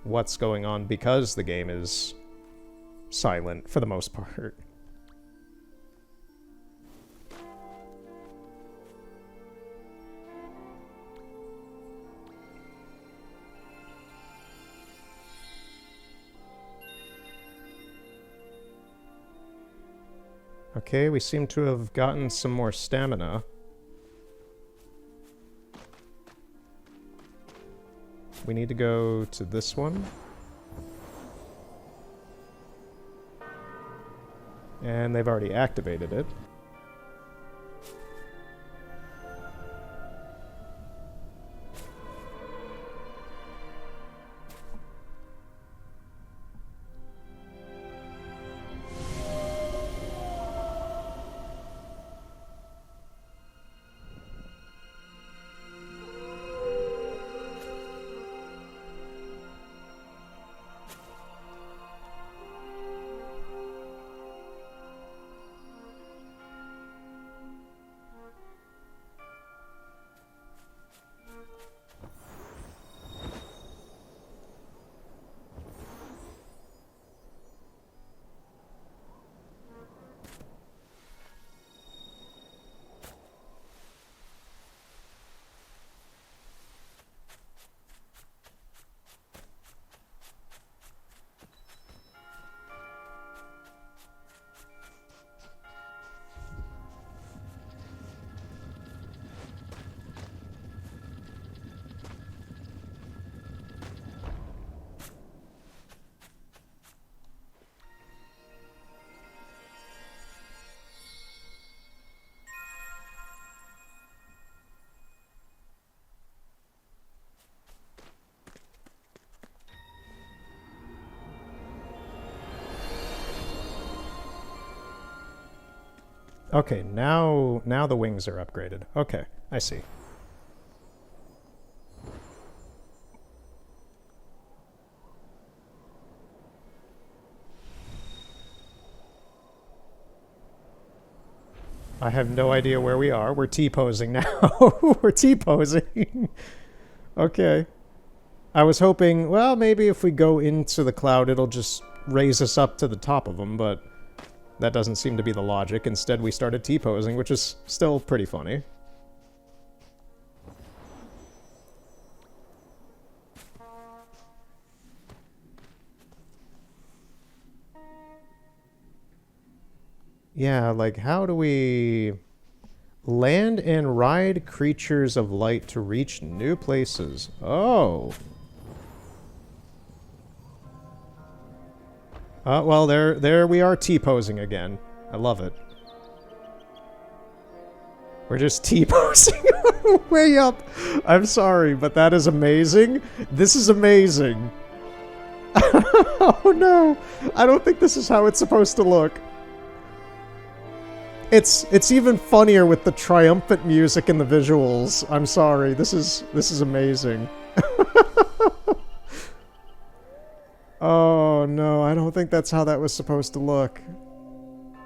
what's going on because the game is silent for the most part. Okay, we seem to have gotten some more stamina. We need to go to this one. And they've already activated it. Okay, now the wings are upgraded. Okay, I see. I have no idea where we are. We're T-posing now. We're T-posing. Okay. I was hoping, well, maybe if we go into the cloud, it'll just raise us up to the top of them, but that doesn't seem to be the logic. Instead, we started T-posing, which is still pretty funny. Yeah, like, how do we land and ride creatures of light to reach new places? Oh. Well, there we are T-posing again. I love it. We're just T-posing way up. I'm sorry, but that is amazing. This is amazing. Oh no, I don't think this is how it's supposed to look. It's even funnier with the triumphant music and the visuals. I'm sorry. This is amazing. Oh no, I don't think that's how that was supposed to look.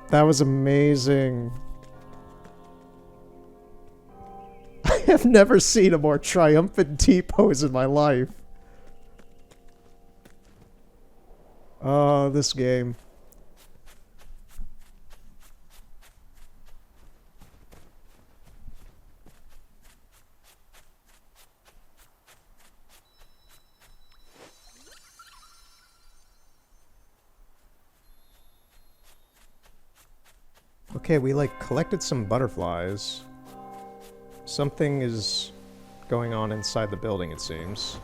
That was amazing. I have never seen a more triumphant T-pose in my life. Oh, this game. Okay, we like collected some butterflies. Something is going on inside the building, it seems.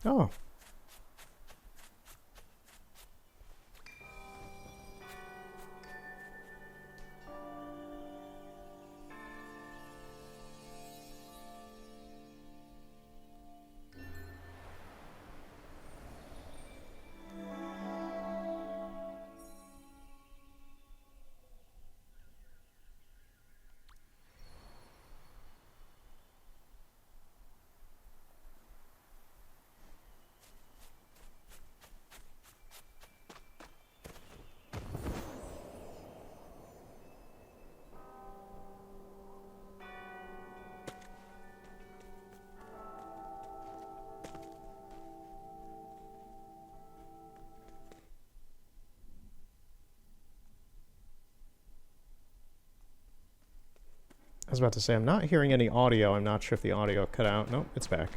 Oh. I was about to say, I'm not hearing any audio. I'm not sure if the audio cut out. Nope, it's back.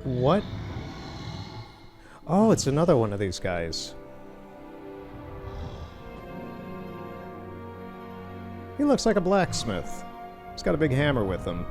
What? Oh, it's another one of these guys. He looks like a blacksmith. He's got a big hammer with him.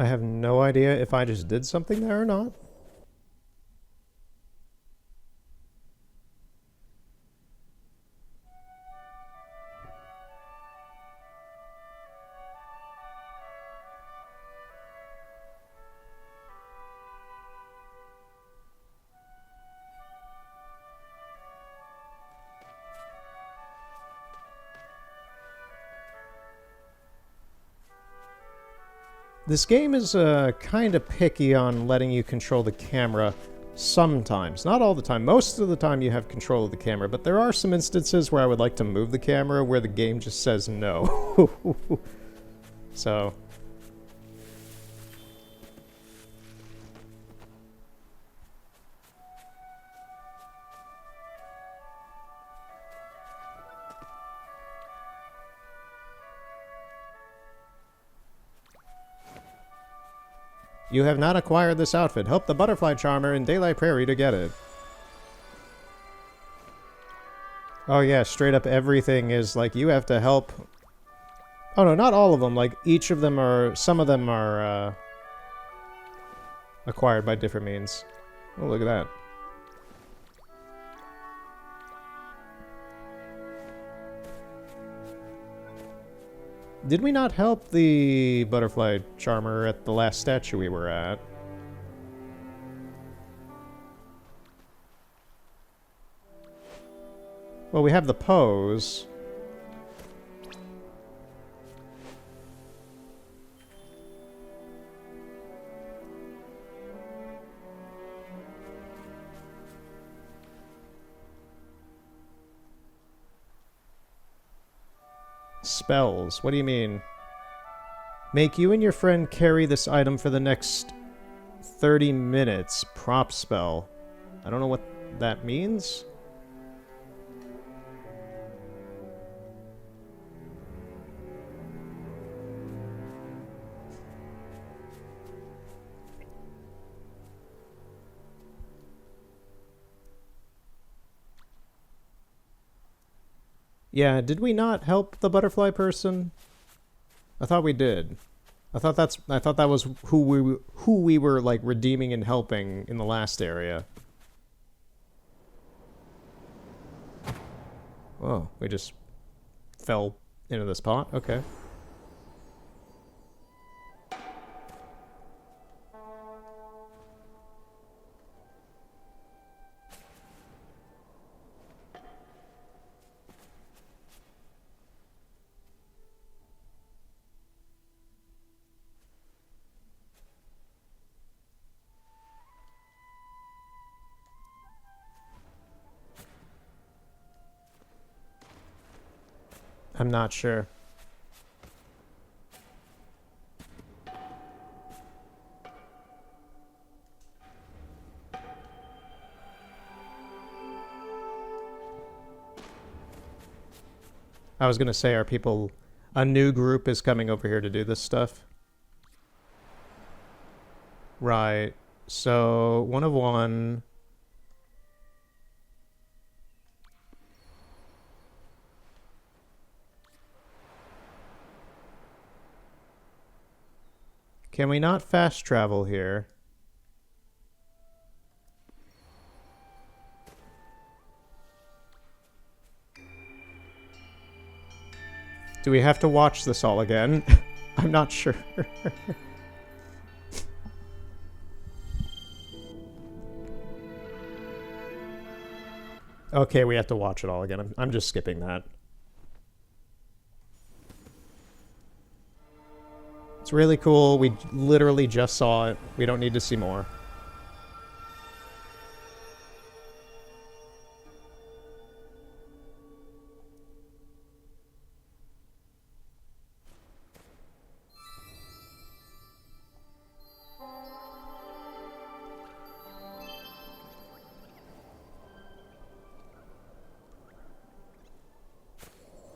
I have no idea if I just did something there or not. This game is kind of picky on letting you control the camera sometimes. Not all the time. Most of the time you have control of the camera, but there are some instances where I would like to move the camera where the game just says no. So... You have not acquired this outfit. Help the Butterfly Charmer in Daylight Prairie to get it. Oh yeah, straight up everything is like, you have to help... Oh no, not all of them. Like, each of them are... Some of them are, acquired by different means. Oh, look at that. Did we not help the Butterfly Charmer at the last statue we were at? Well, we have the pose. Spells. What do you mean? Make you and your friend carry this item for the next 30 minutes. Prop spell. I don't know what that means. Yeah, did we not help the butterfly person? I thought we did. I thought that was who we were like redeeming and helping in the last area. Oh, we just fell into this pot? Okay. I'm not sure. I was gonna say, are people... A new group is coming over here to do this stuff? Right. So, 1 of 1... Can we not fast travel here? Do we have to watch this all again? I'm not sure. Okay, we have to watch it all again. I'm just skipping that. It's really cool. We literally just saw it. We don't need to see more.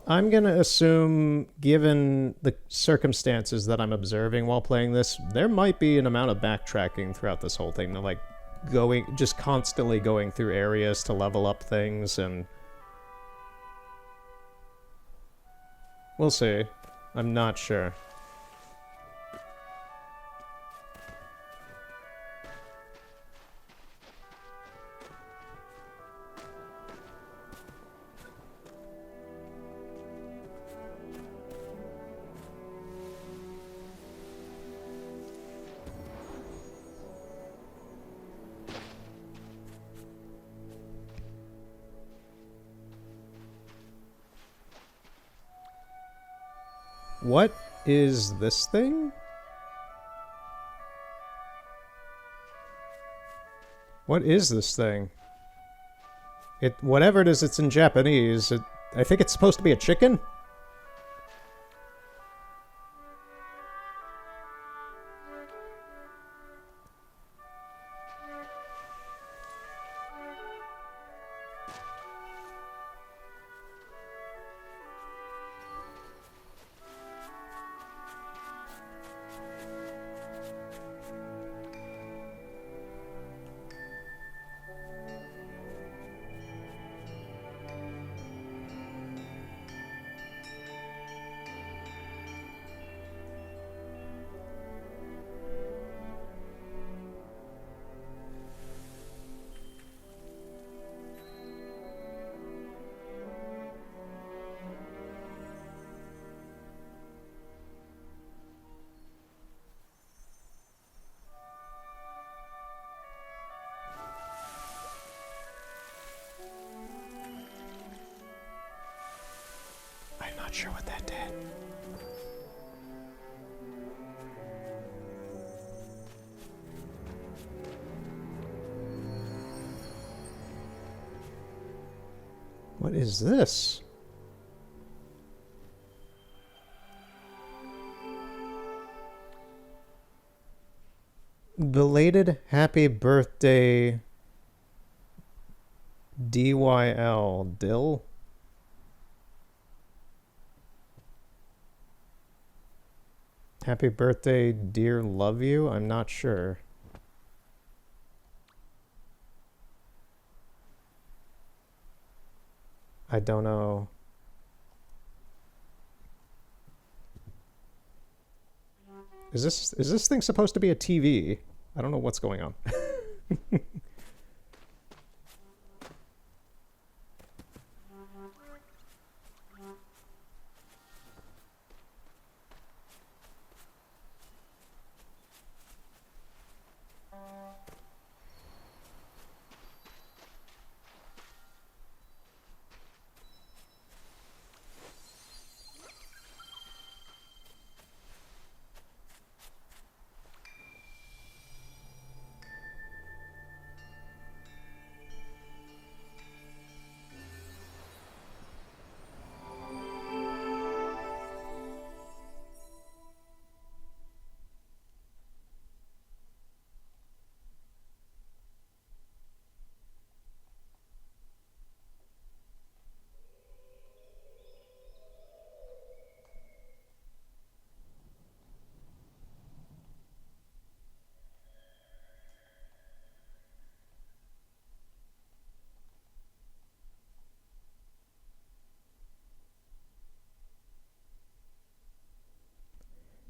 I'm gonna assume, given the circumstances that I'm observing while playing this, there might be an amount of backtracking throughout this whole thing. Like, just constantly going through areas to level up things, and... We'll see. I'm not sure. What is this thing? What is this thing? Whatever it is, it's in Japanese. I think it's supposed to be a chicken? I'm not sure what that did. What is this? Belated happy birthday, DYL. Dill? Happy birthday, dear love you? I'm not sure. I don't know. Is this thing supposed to be a TV? I don't know what's going on.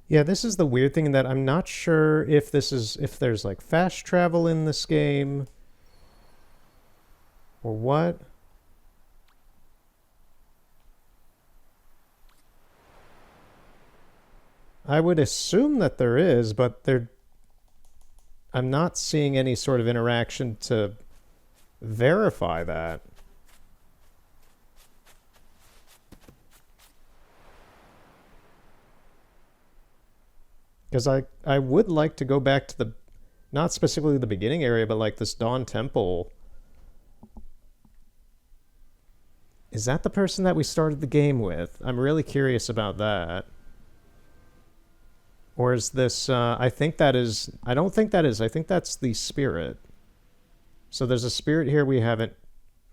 Yeah, this is the weird thing that I'm not sure if there's like fast travel in this game or what. I would assume that there is, but I'm not seeing any sort of interaction to verify that. Because I would like to go back to not specifically the beginning area, but like this Dawn Temple. Is that the person that we started the game with? I'm really curious about that. Or is this, I think that is, I don't think that is, I think that's the spirit. So there's a spirit here we haven't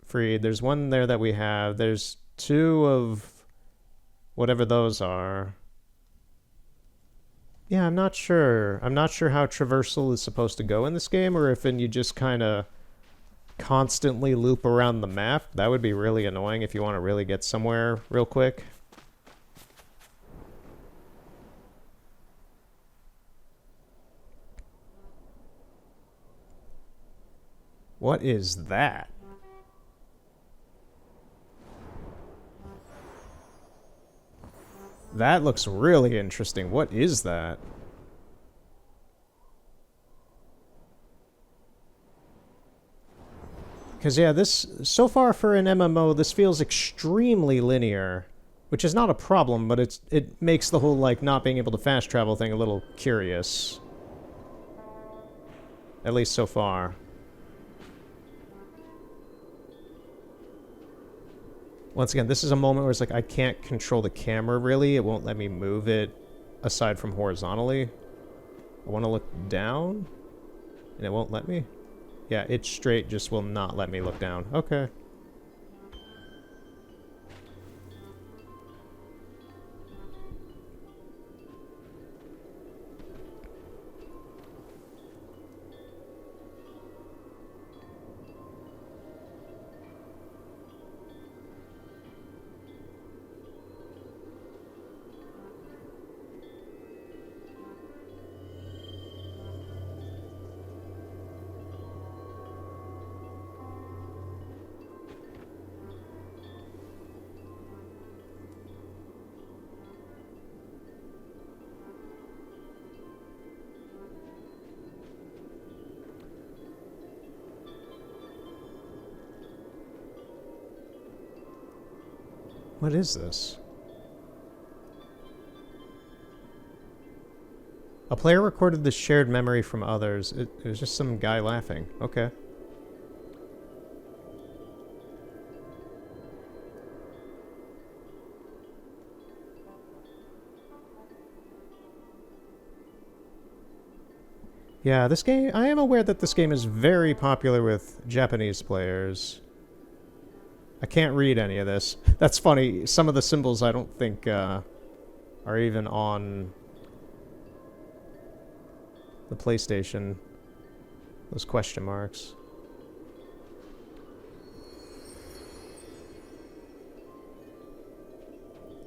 freed. There's one there that we have. There's two of whatever those are. Yeah, I'm not sure. I'm not sure how traversal is supposed to go in this game, or if you just kind of constantly loop around the map. That would be really annoying if you want to really get somewhere real quick. What is that? That looks really interesting. What is that? Because, yeah, this, so far for an MMO, this feels extremely linear. which is not a problem, but it makes the whole, like, not being able to fast travel thing a little curious. At least so far. Once again, this is a moment where it's like I can't control the camera, really. It won't let me move it aside from horizontally. I want to look down, and it won't let me. Yeah, it straight just will not let me look down. Okay. What is this? A player recorded this shared memory from others. It was just some guy laughing. Okay. Yeah, this game... I am aware that this game is very popular with Japanese players. I can't read any of this. That's funny. Some of the symbols I don't think are even on the PlayStation. Those question marks.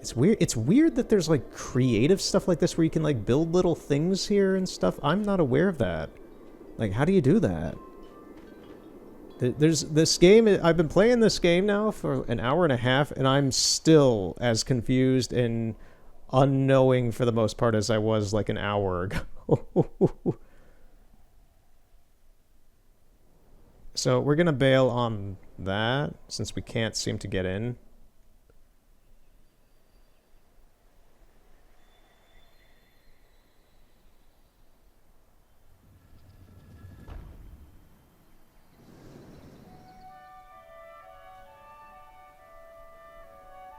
It's weird. It's weird that there's like creative stuff like this where you can like build little things here and stuff. I'm not aware of that. Like, how do you do that? There's this game. I've been playing this game now for an hour and a half, and I'm still as confused and unknowing for the most part as I was like an hour ago. So we're gonna bail on that since we can't seem to get in.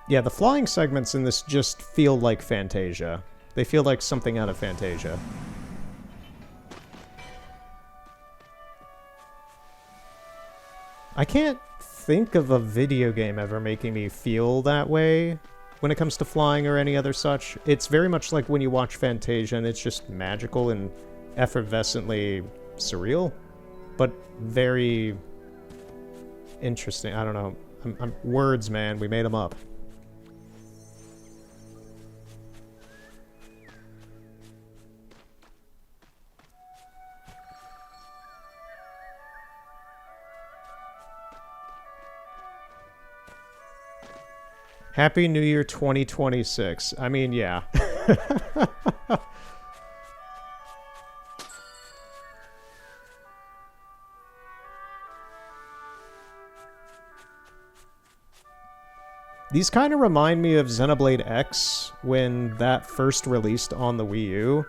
Yeah, the flying segments in this just feel like Fantasia. They feel like something out of Fantasia. I can't think of a video game ever making me feel that way when it comes to flying or any other such. It's very much like when you watch Fantasia and it's just magical and effervescently surreal, but very interesting. I don't know. Words, man. We made them up. Happy New Year 2026. I mean, yeah. These kind of remind me of Xenoblade X when that first released on the Wii U.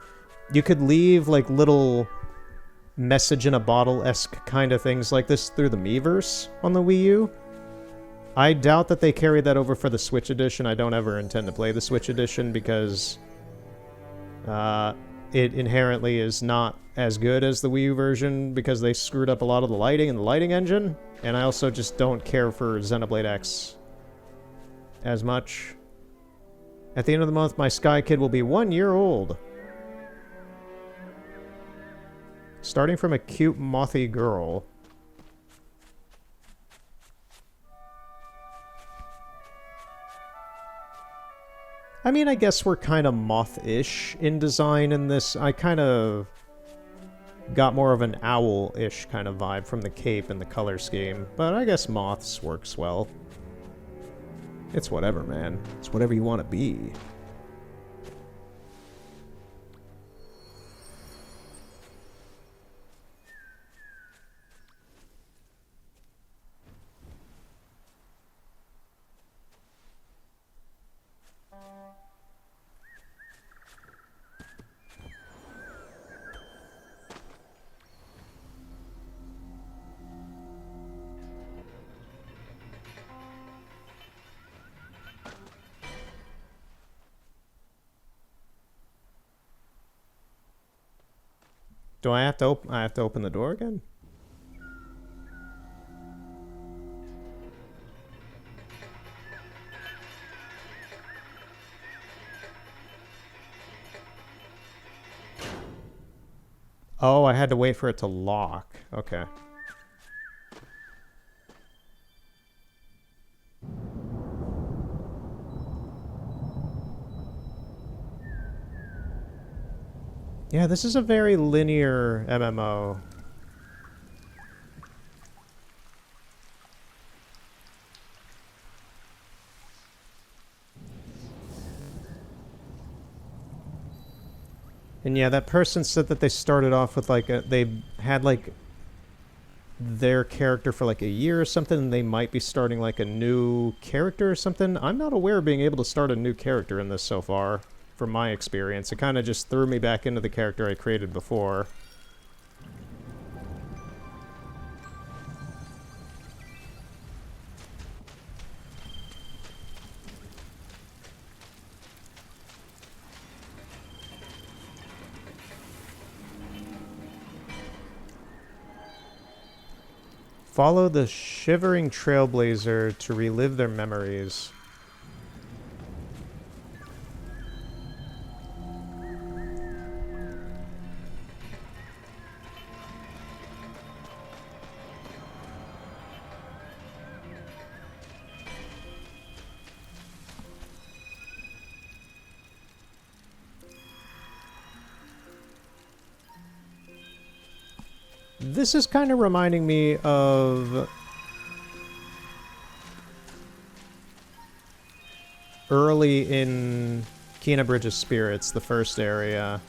You could leave like little message in a bottle-esque kind of things like this through the Miiverse on the Wii U. I doubt that they carry that over for the Switch edition. I don't ever intend to play the Switch edition because it inherently is not as good as the Wii U version because they screwed up a lot of the lighting and the lighting engine. And I also just don't care for Xenoblade X as much. At the end of the month, my Sky Kid will be 1 year old. Starting from a cute, mothy girl. I mean, I guess we're kind of moth-ish in design in this. I kind of got more of an owl-ish kind of vibe from the cape and the color scheme, but I guess moths works well. It's whatever, man. It's whatever you want to be. Do I have to open? I have to open the door again? Oh, I had to wait for it to lock. Okay. Yeah, this is a very linear MMO. And yeah, that person said that they started off with like they had like their character for like a year or something, and they might be starting like a new character or something. I'm not aware of being able to start a new character in this so far, from my experience. It kind of just threw me back into the character I created before. Follow the shivering trailblazer to relive their memories. This is kind of reminding me of early in Kena Bridge of Spirits, the first area.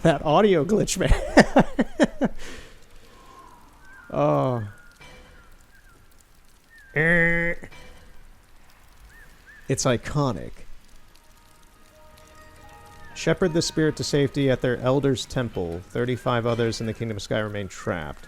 That audio glitch, man. Oh. It's iconic. Shepherd the spirit to safety at their elder's temple. 35 others in the Kingdom of Sky remain trapped.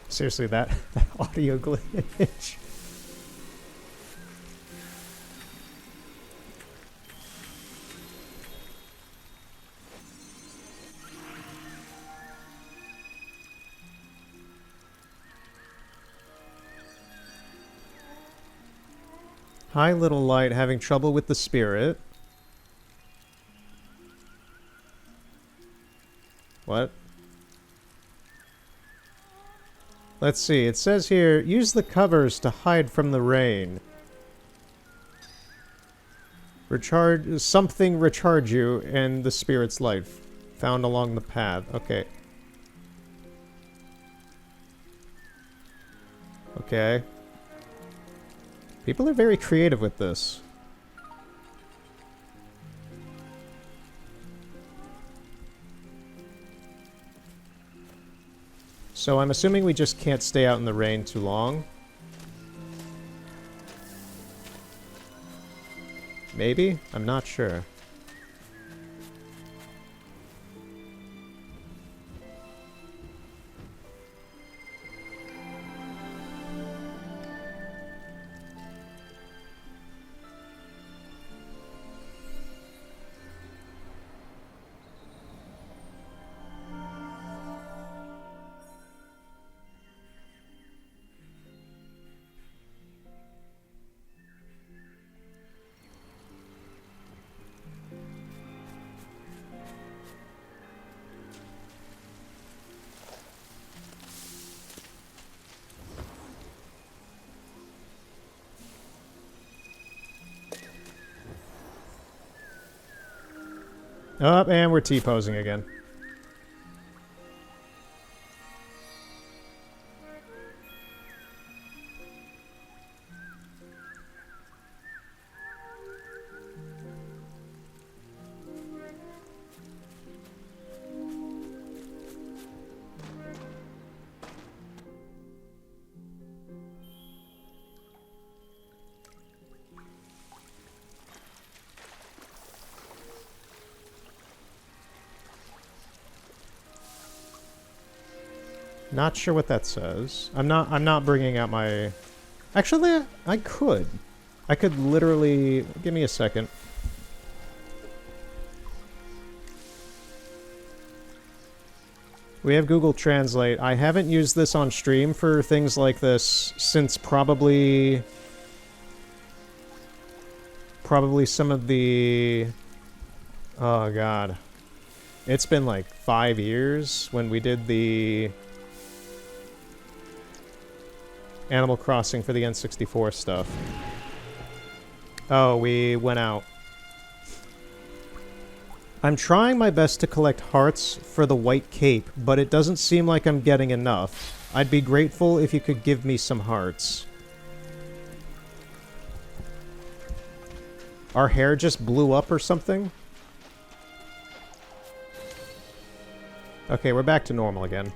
Seriously, that audio glitch. Hi, little light, having trouble with the spirit. What? Let's see, it says here, use the covers to hide from the rain. Something recharge you and the spirit's life. Found along the path. Okay. Okay. People are very creative with this. So I'm assuming we just can't stay out in the rain too long. Maybe? I'm not sure. Oh, and we're T-posing again. Not sure what that says. I'm not bringing out my... Actually, I could. I could literally... Give me a second. We have Google Translate. I haven't used this on stream for things like this since probably some of the... Oh, God. It's been like 5 years when we did the Animal Crossing for the N64 stuff. Oh, we went out. I'm trying my best to collect hearts for the white cape, but it doesn't seem like I'm getting enough. I'd be grateful if you could give me some hearts. Our hair just blew up or something? Okay, we're back to normal again.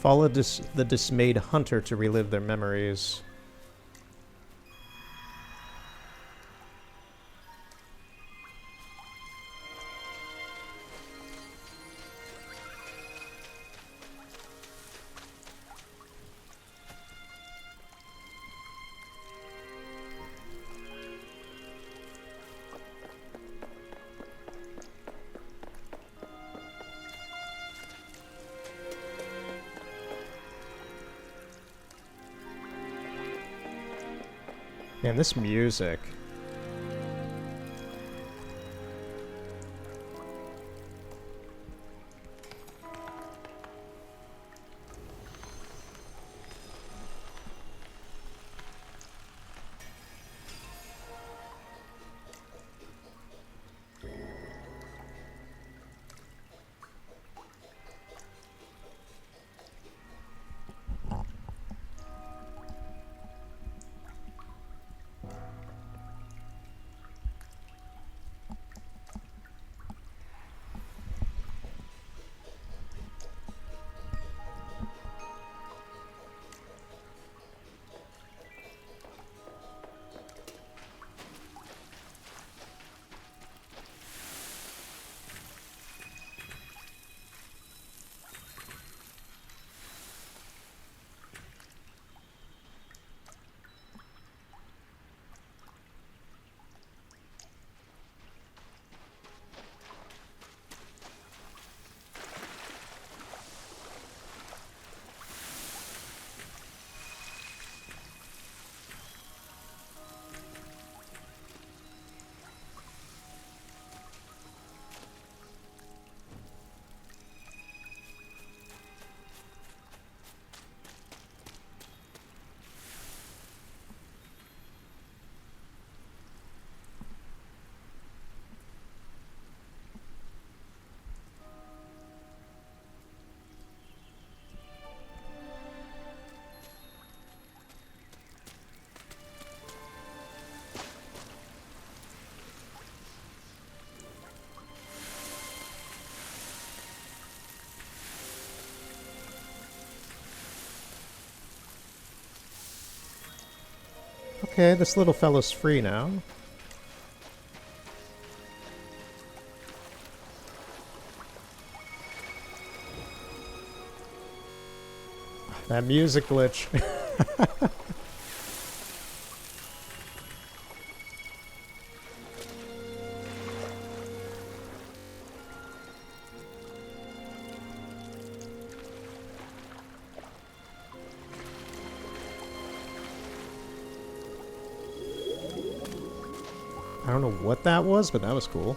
Follow the dismayed hunter to relive their memories. Man, this music. Okay, this little fellow's free now. That music glitch. I don't know what that was, but that was cool.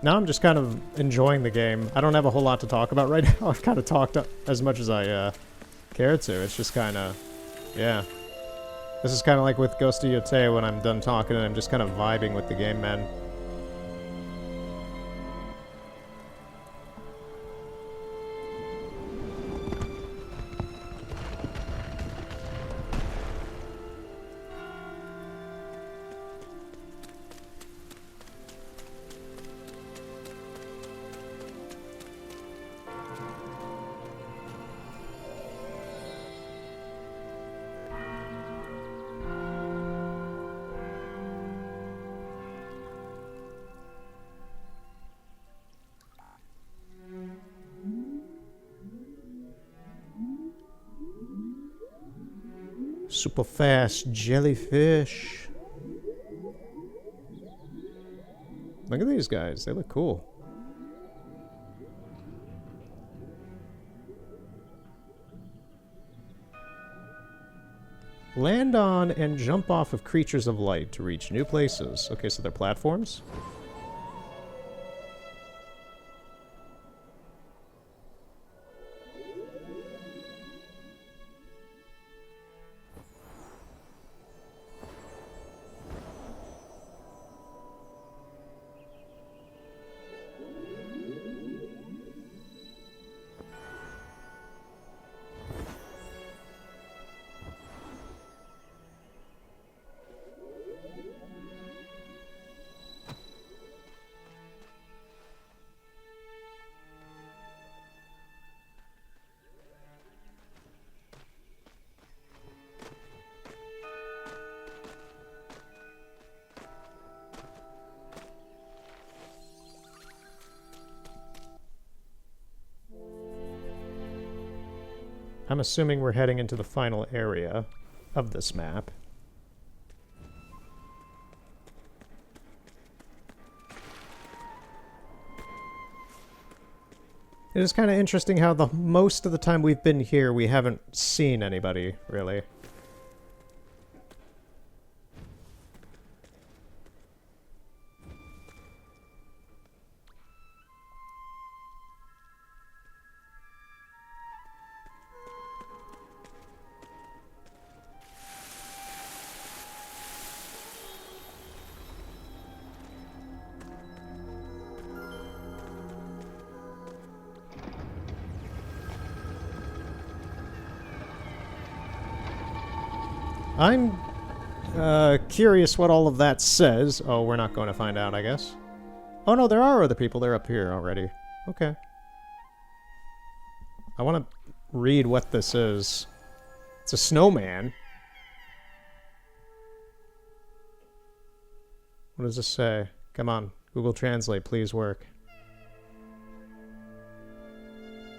Now I'm just kind of enjoying the game. I don't have a whole lot to talk about right now. I've kind of talked as much as I care to. It's just kind of, yeah. This is kind of like with Ghost of Yotei when I'm done talking and I'm just kind of vibing with the game, man. Super fast jellyfish. Look at these guys. They look cool. Land on and jump off of creatures of light to reach new places. Okay, so they're platforms. I'm assuming we're heading into the final area of this map. It is kind of interesting how most of the time we've been here, we haven't seen anybody, really. I'm curious what all of that says. Oh, we're not going to find out, I guess. Oh no, there are other people. They're up here already. Okay. I want to read what this is. It's a snowman. What does this say? Come on, Google Translate, please work.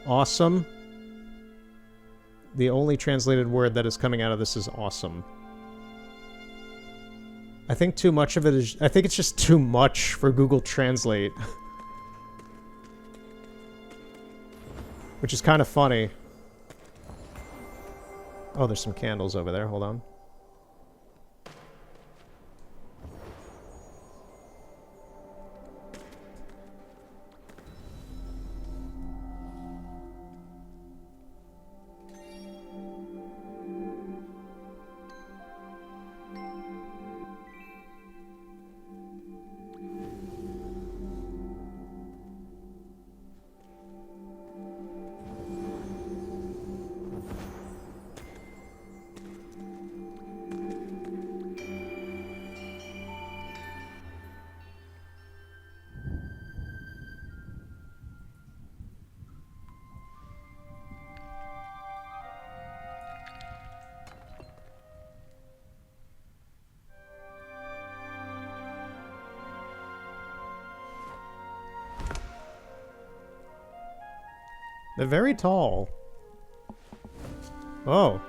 Awesome. The only translated word that is coming out of this is awesome. I think too much of it is... I think it's just too much for Google Translate. which is kind of funny. Oh, there's some candles over there. Hold on. They're very tall. Oh.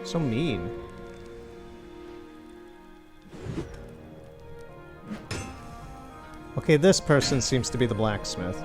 So mean. Okay, this person seems to be the blacksmith.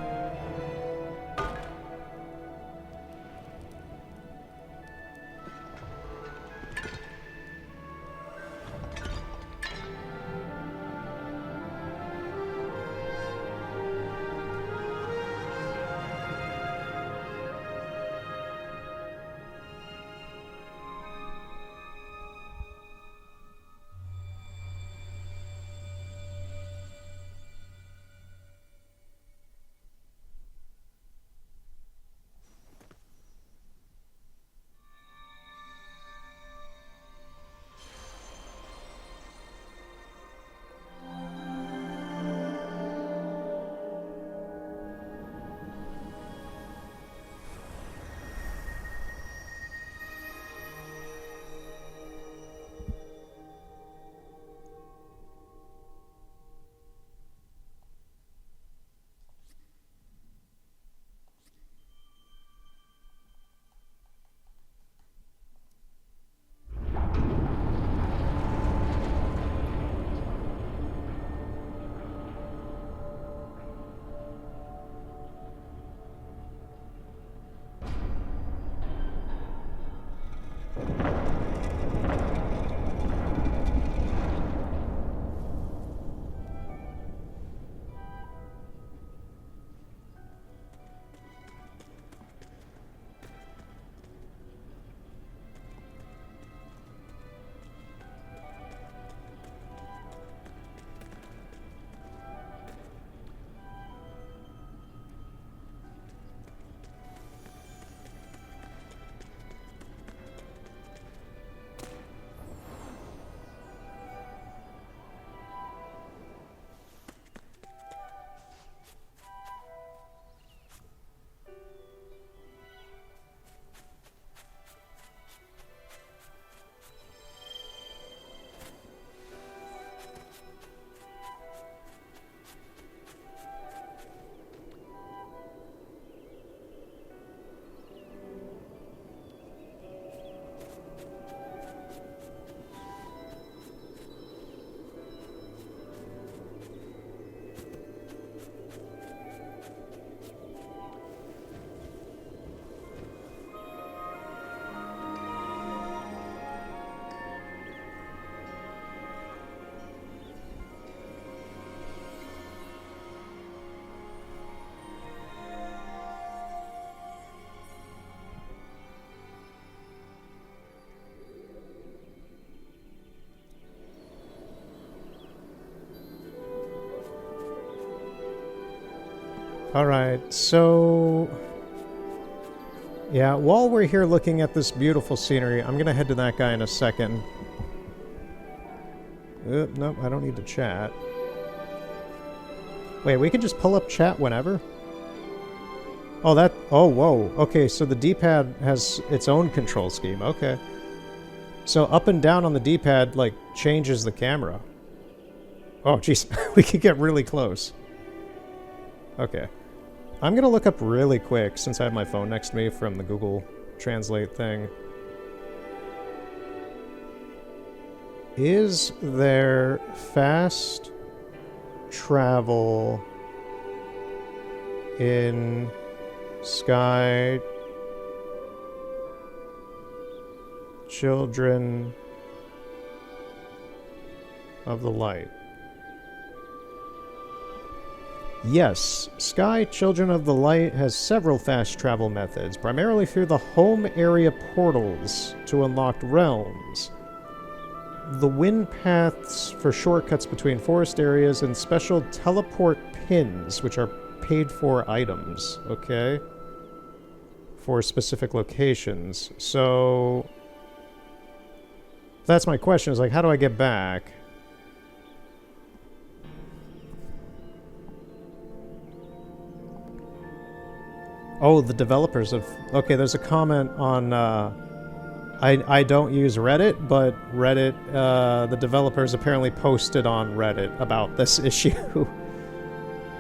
Alright, so... yeah, while we're here looking at this beautiful scenery, I'm gonna head to that guy in a second. Nope, I don't need to chat. Wait, we can just pull up chat whenever? Oh, that... oh, whoa. Okay, so the D-pad has its own control scheme. Okay. So up and down on the D-pad, like, changes the camera. Oh, jeez. We could get really close. Okay. I'm gonna look up really quick, since I have my phone next to me from the Google Translate thing. Is there fast travel in Sky. Children of the Light. Yes, Sky Children of the Light has several fast travel methods, primarily through the home area portals to unlocked realms. The wind paths for shortcuts between forest areas and special teleport pins, which are paid for items, okay? For specific locations. So that's my question, is like, how do I get back? Oh, the developers of... Okay, there's a comment on... I don't use Reddit, but Reddit... the developers apparently posted on Reddit about this issue.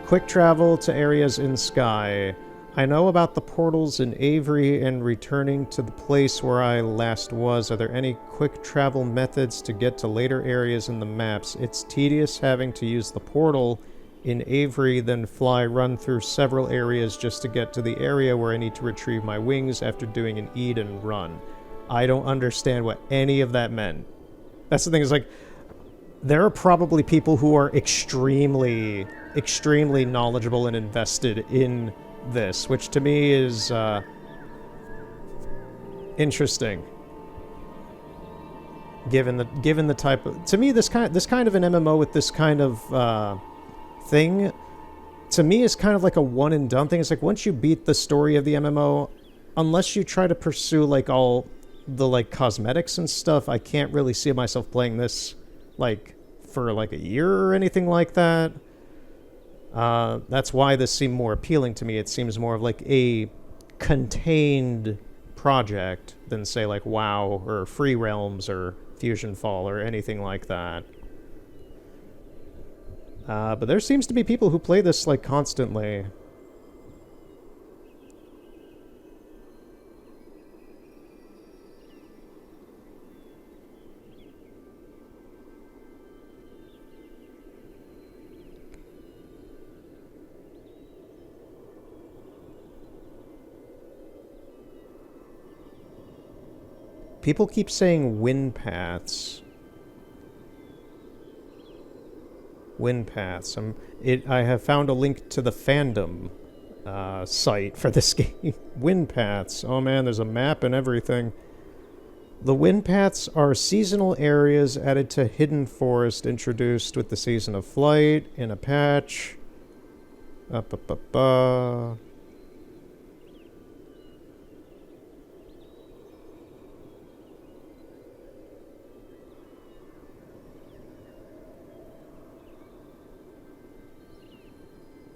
Quick travel to areas in Sky. I know about the portals in Avery and returning to the place where I last was. Are there any quick travel methods to get to later areas in the maps? It's tedious having to use the portal in Avery, then run through several areas just to get to the area where I need to retrieve my wings after doing an eat and run. I don't understand what any of that meant. That's the thing, is like, there are probably people who are extremely knowledgeable and invested in this, which to me is interesting. Given the type of, to me, this kind of an MMO with this kind of thing, to me, is kind of like a one and done thing. It's like, once you beat the story of the MMO, unless you try to pursue like all the like cosmetics and stuff, I can't really see myself playing this like for like a year or anything like that. That's why this seemed more appealing to me. It seems more of like a contained project than say like WoW or Free Realms or Fusion Fall or anything like that. But there seems to be people who play this, like, constantly. People keep saying wind paths. Wind paths. I have found a link to the fandom site for this game. Wind paths. Oh man, there's a map and everything. The wind paths are seasonal areas added to Hidden Forest, introduced with the Season of Flight in a patch.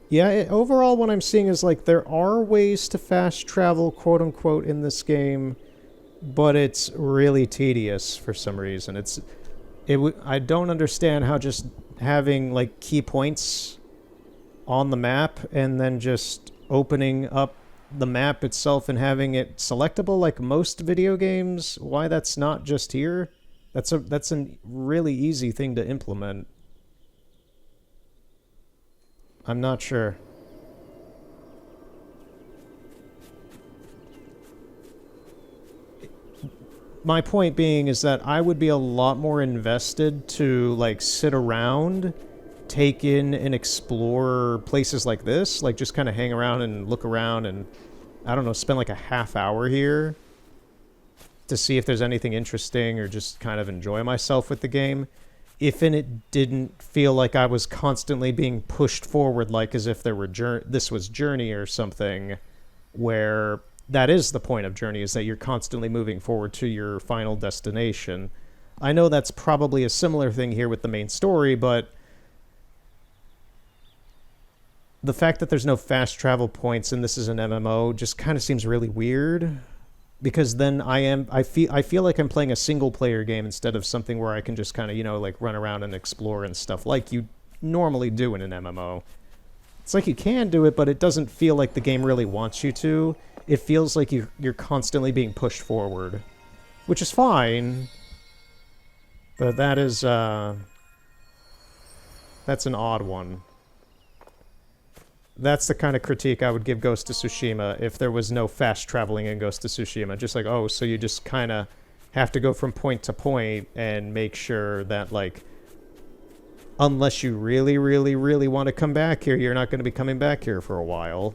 Yeah, overall what I'm seeing is like there are ways to fast travel, quote unquote, in this game, but it's really tedious for some reason. I don't understand how just having like key points on the map and then just opening up the map itself and having it selectable like most video games, why that's not just here. That's a really easy thing to implement. I'm not sure. My point being is that I would be a lot more invested to, like, sit around, take in and explore places like this, like, just kind of hang around and look around and, I don't know, spend like a half hour here to see if there's anything interesting or just kind of enjoy myself with the game. If it didn't feel like I was constantly being pushed forward, like as if there were this was Journey or something, where that is the point of Journey, is that you're constantly moving forward to your final destination. I know that's probably a similar thing here with the main story, but the fact that there's no fast travel points and this is an MMO just kind of seems really weird. Because then I feel like I'm playing a single player game instead of something where I can just kind of, you know, like run around and explore and stuff like you normally do in an MMO. It's like you can do it, but it doesn't feel like the game really wants you to. It feels like you're constantly being pushed forward, which is fine. But that is that's an odd one. That's the kind of critique I would give Ghost of Tsushima if there was no fast traveling in Ghost of Tsushima. Just like, oh, so you just kind of have to go from point to point and make sure that, like, unless you really, really, really want to come back here, you're not going to be coming back here for a while.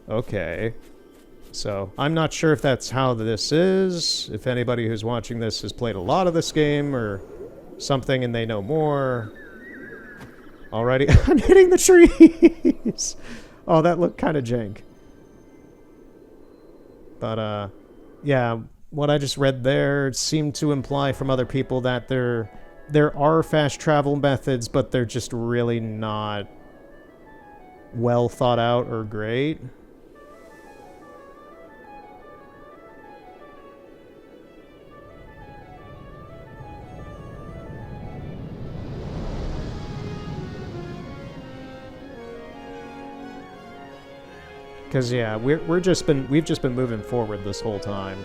Okay. So, I'm not sure if that's how this is. If anybody who's watching this has played a lot of this game or something and they know more. Alrighty. I'm hitting the trees! Oh, that looked kind of jank. But, yeah, what I just read there seemed to imply from other people that there are fast travel methods, but they're just really not well thought out or great. Because yeah, we've just been moving forward this whole time.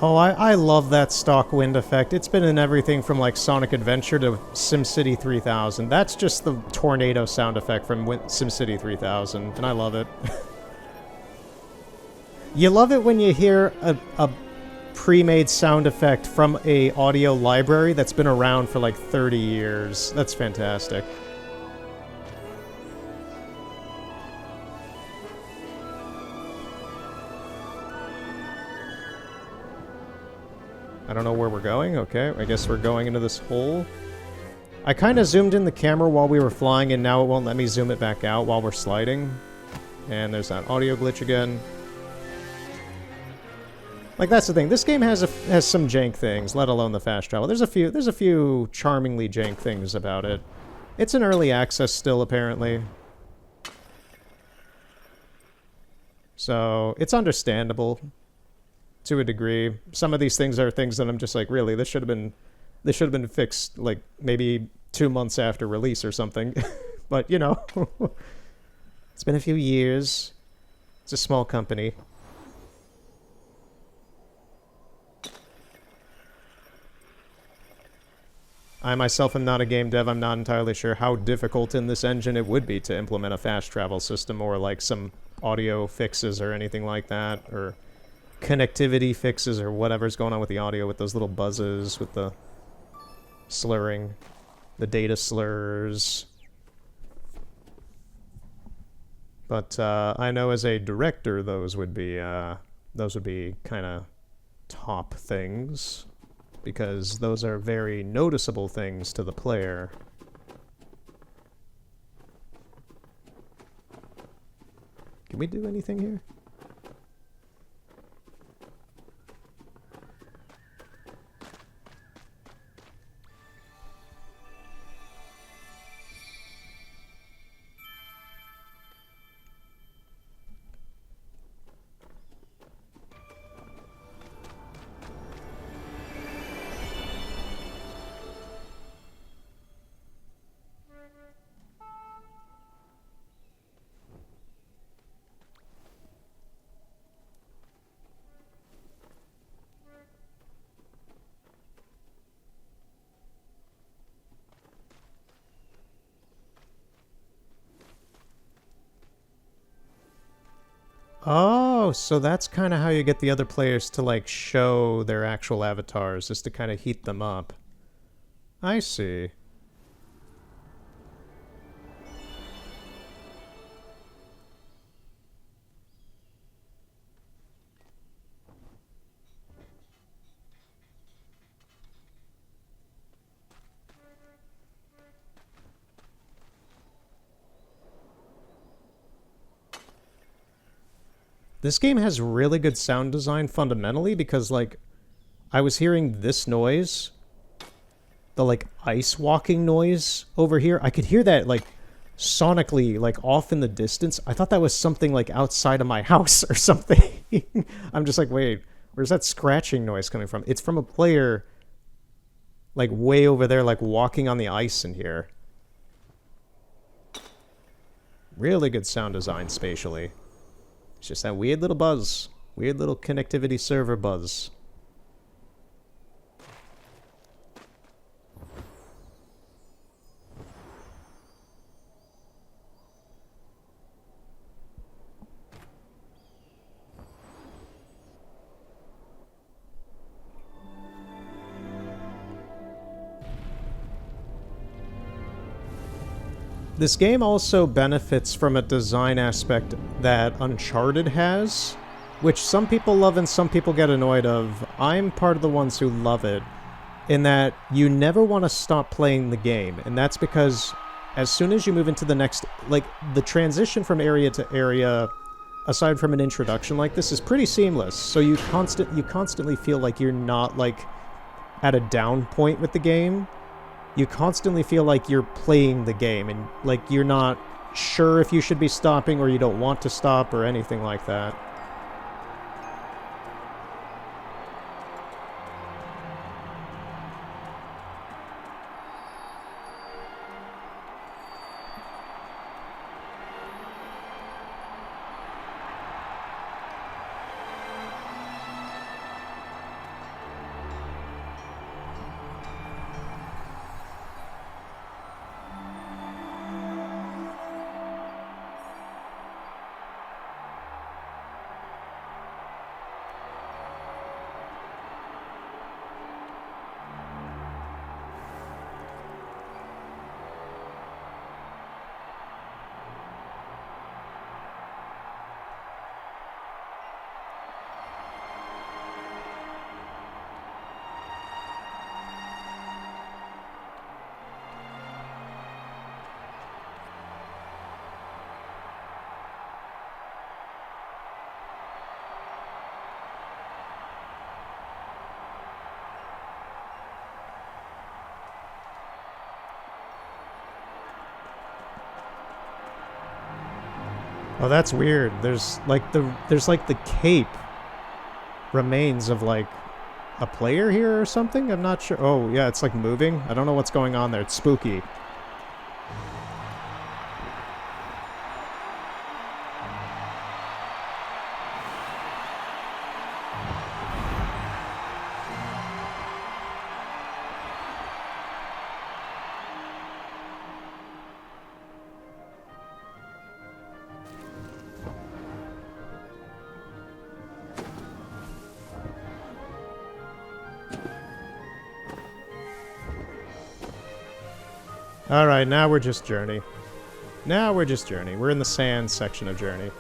Oh, I love that stock wind effect. It's been in everything from like Sonic Adventure to SimCity 3000. That's just the tornado sound effect from SimCity 3000, and I love it. You love it when you hear a pre-made sound effect from a audio library that's been around for like 30 years. That's fantastic. I don't know where we're going. Okay, I guess we're going into this hole. I kind of zoomed in the camera while we were flying, and now it won't let me zoom it back out while we're sliding. And there's that audio glitch again. Like, that's the thing. This game has some jank things, let alone the fast travel. There's a few charmingly jank things about it. It's an early access still, apparently. So, it's understandable. To a degree. Some of these things are things that I'm just like, really, this should have been fixed like maybe 2 months after release or something. But, you know, it's been a few years. It's a small company. I myself am not a game dev. I'm not entirely sure how difficult in this engine it would be to implement a fast travel system or like some audio fixes or anything like that, or connectivity fixes or whatever's going on with the audio with those little buzzes, with the slurring, the data slurs. But I know as a director, those would be kind of top things, because those are very noticeable things to the player. Can we do anything here? Oh, so that's kind of how you get the other players to like show their actual avatars, is to kind of heat them up. I see. This game has really good sound design fundamentally because, like, I was hearing this noise, the, like, ice walking noise over here. I could hear that, like, sonically, like, off in the distance. I thought that was something, like, outside of my house or something. I'm just like, wait, where's that scratching noise coming from? It's from a player, like, way over there, like, walking on the ice in here. Really good sound design spatially. It's just that weird little buzz. Weird little connectivity server buzz. This game also benefits from a design aspect that Uncharted has, which some people love and some people get annoyed of. I'm part of the ones who love it, in that you never want to stop playing the game, and that's because as soon as you move into the next, like, the transition from area to area, aside from an introduction like this, is pretty seamless. So you constantly feel like you're not, like, at a down point with the game. You constantly feel like you're playing the game, and, like, you're not sure if you should be stopping or you don't want to stop or anything like that. Oh, that's weird. There's like the cape remains of, like, a player here or something? I'm not sure. Oh, yeah, it's like moving. I don't know what's going on there. It's spooky. Alright, now we're just Journey. Now we're just Journey. We're in the sand section of Journey.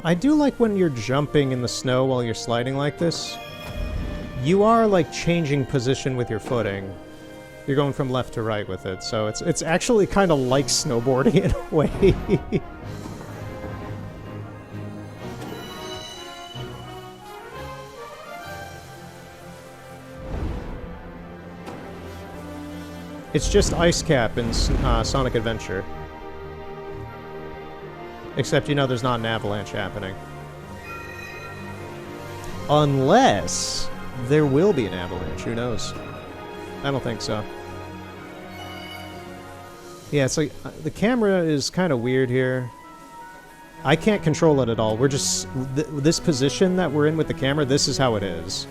I do like when you're jumping in the snow while you're sliding like this. You are like changing position with your footing. You're going from left to right with it, so it's actually kind of like snowboarding in a way. It's just Ice Cap in Sonic Adventure. Except, you know, there's not an avalanche happening. Unless there will be an avalanche, who knows? I don't think so. Yeah, it's like, the camera is kind of weird here. I can't control it at all. We're just, this position that we're in with the camera, this is how it is.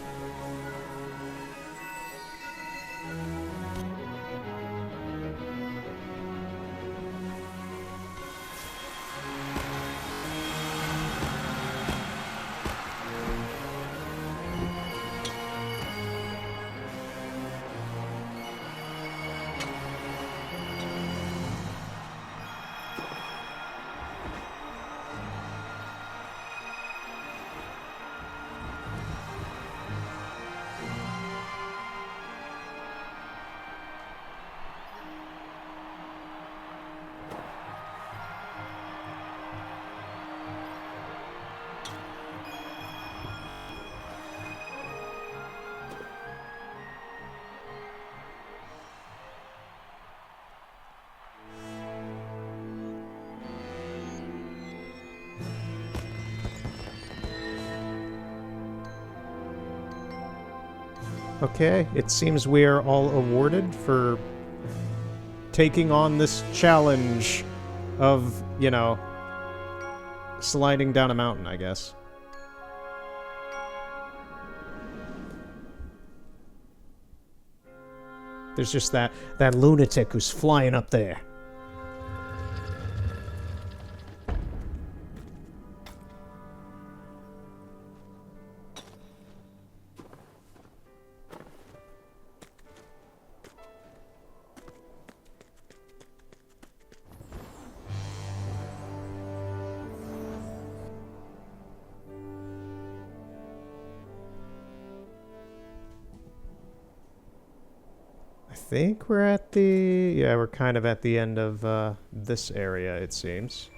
Okay, it seems we are all awarded for taking on this challenge of, you know, sliding down a mountain, I guess. There's just that lunatic who's flying up there. I think we're at the... yeah, we're kind of at the end of this area, it seems.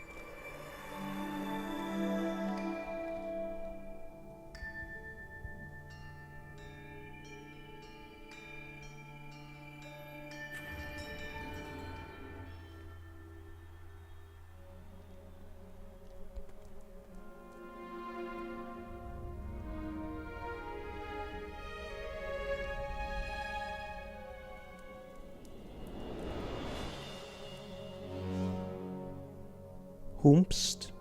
Hoomst.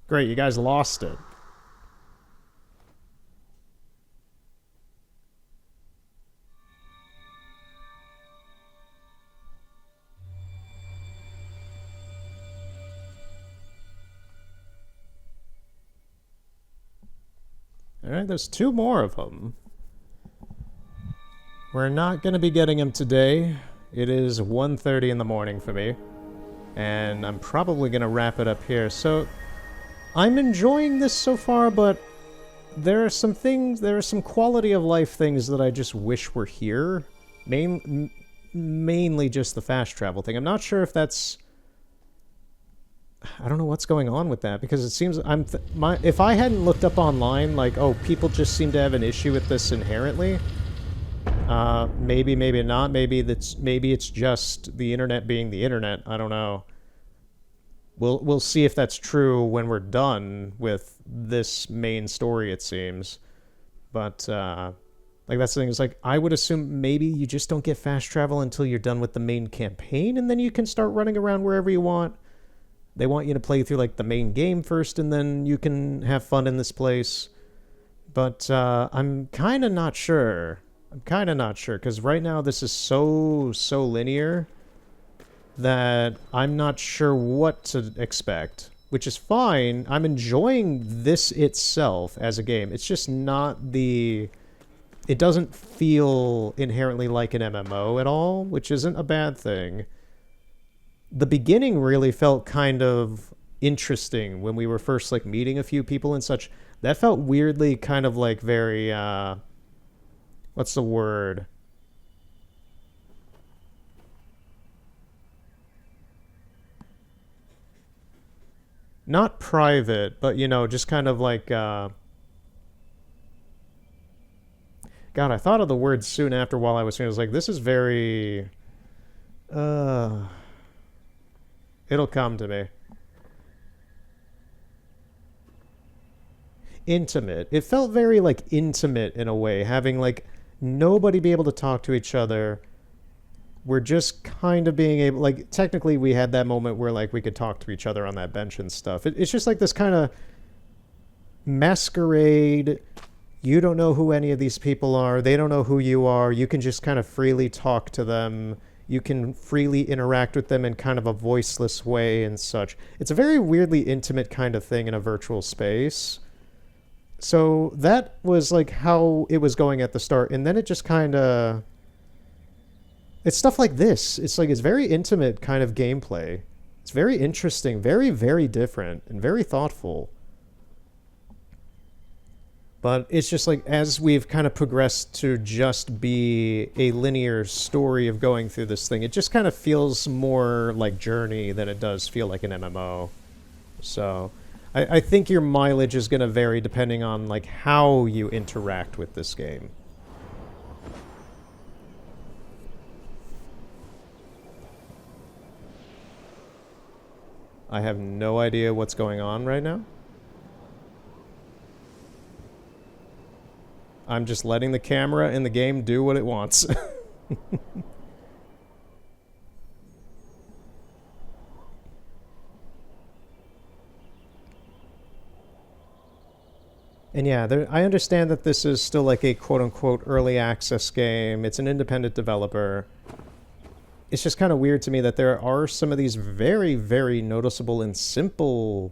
Great, you guys lost it. Alright, there's two more of them. We're not going to be getting them today. It is 1:30 in the morning for me. And I'm probably going to wrap it up here. So, I'm enjoying this so far, but there are some things, there are some quality of life things that I just wish were here. Mainly just the fast travel thing. I'm not sure if that's... I don't know what's going on with that, because it seems if I hadn't looked up online, like, oh, people just seem to have an issue with this inherently. Maybe not. Maybe it's just the internet being the internet. I don't know. We'll see if that's true when we're done with this main story, it seems. But like, that's the thing. Is like, I would assume maybe you just don't get fast travel until you're done with the main campaign, and then you can start running around wherever you want. They want you to play through like the main game first, and then you can have fun in this place. But I'm kind of not sure. I'm kind of not sure because right now this is so linear that I'm not sure what to expect, which is fine. I'm enjoying this itself as a game. It's just not the... It doesn't feel inherently like an MMO at all, which isn't a bad thing. The beginning really felt kind of interesting when we were first like meeting a few people and such. That felt weirdly kind of like very what's the word? Not private, but you know, just kind of like God, I thought of the word soon after while I was saying, I was like, this is very uh it'll come to me. Intimate. It felt very like intimate in a way, having like nobody be able to talk to each other. We're just kind of being able, like, technically we had that moment where like we could talk to each other on that bench and stuff. It's just like this kind of masquerade. You don't know who any of these people are. They don't know who you are. You can just kind of freely talk to them. You can freely interact with them in kind of a voiceless way and such. It's a very weirdly intimate kind of thing in a virtual space. So that was like how it was going at the start, and then it just kind of... It's stuff like this. It's like it's very intimate kind of gameplay. It's very interesting, very different, and very thoughtful. But it's just like as we've kind of progressed to just be a linear story of going through this thing, it just kind of feels more like Journey than it does feel like an MMO. So I think your mileage is going to vary depending on like how you interact with this game. I have no idea what's going on right now. I'm just letting the camera and the game do what it wants. And yeah, I understand that this is still like a quote-unquote early access game. It's an independent developer. It's just kind of weird to me that there are some of these very noticeable and simple,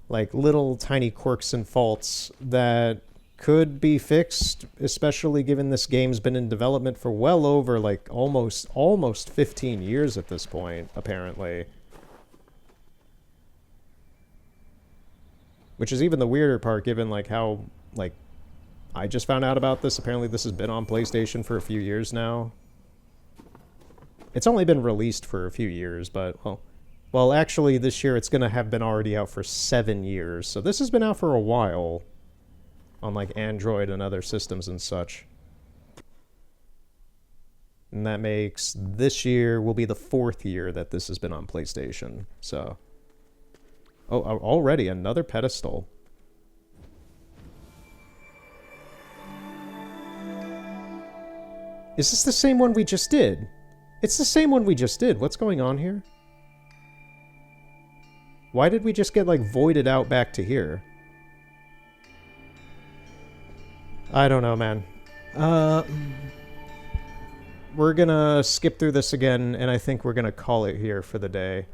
like little tiny quirks and faults that could be fixed, especially given this game's been in development for well over like almost 15 years at this point, apparently. Which is even the weirder part, given like how like I just found out about this. Apparently this has been on PlayStation for a few years now. It's only been released for a few years, but well, actually this year it's gonna have been already out for 7 years. So this has been out for a while on like Android and other systems and such. And that makes this year will be the 4th year that this has been on PlayStation. So, oh, already another pedestal. Is this the same one we just did? It's the same one we just did. What's going on here? Why did we just get like voided out back to here? I don't know, man. We're gonna skip through this again, and I think we're gonna call it here for the day.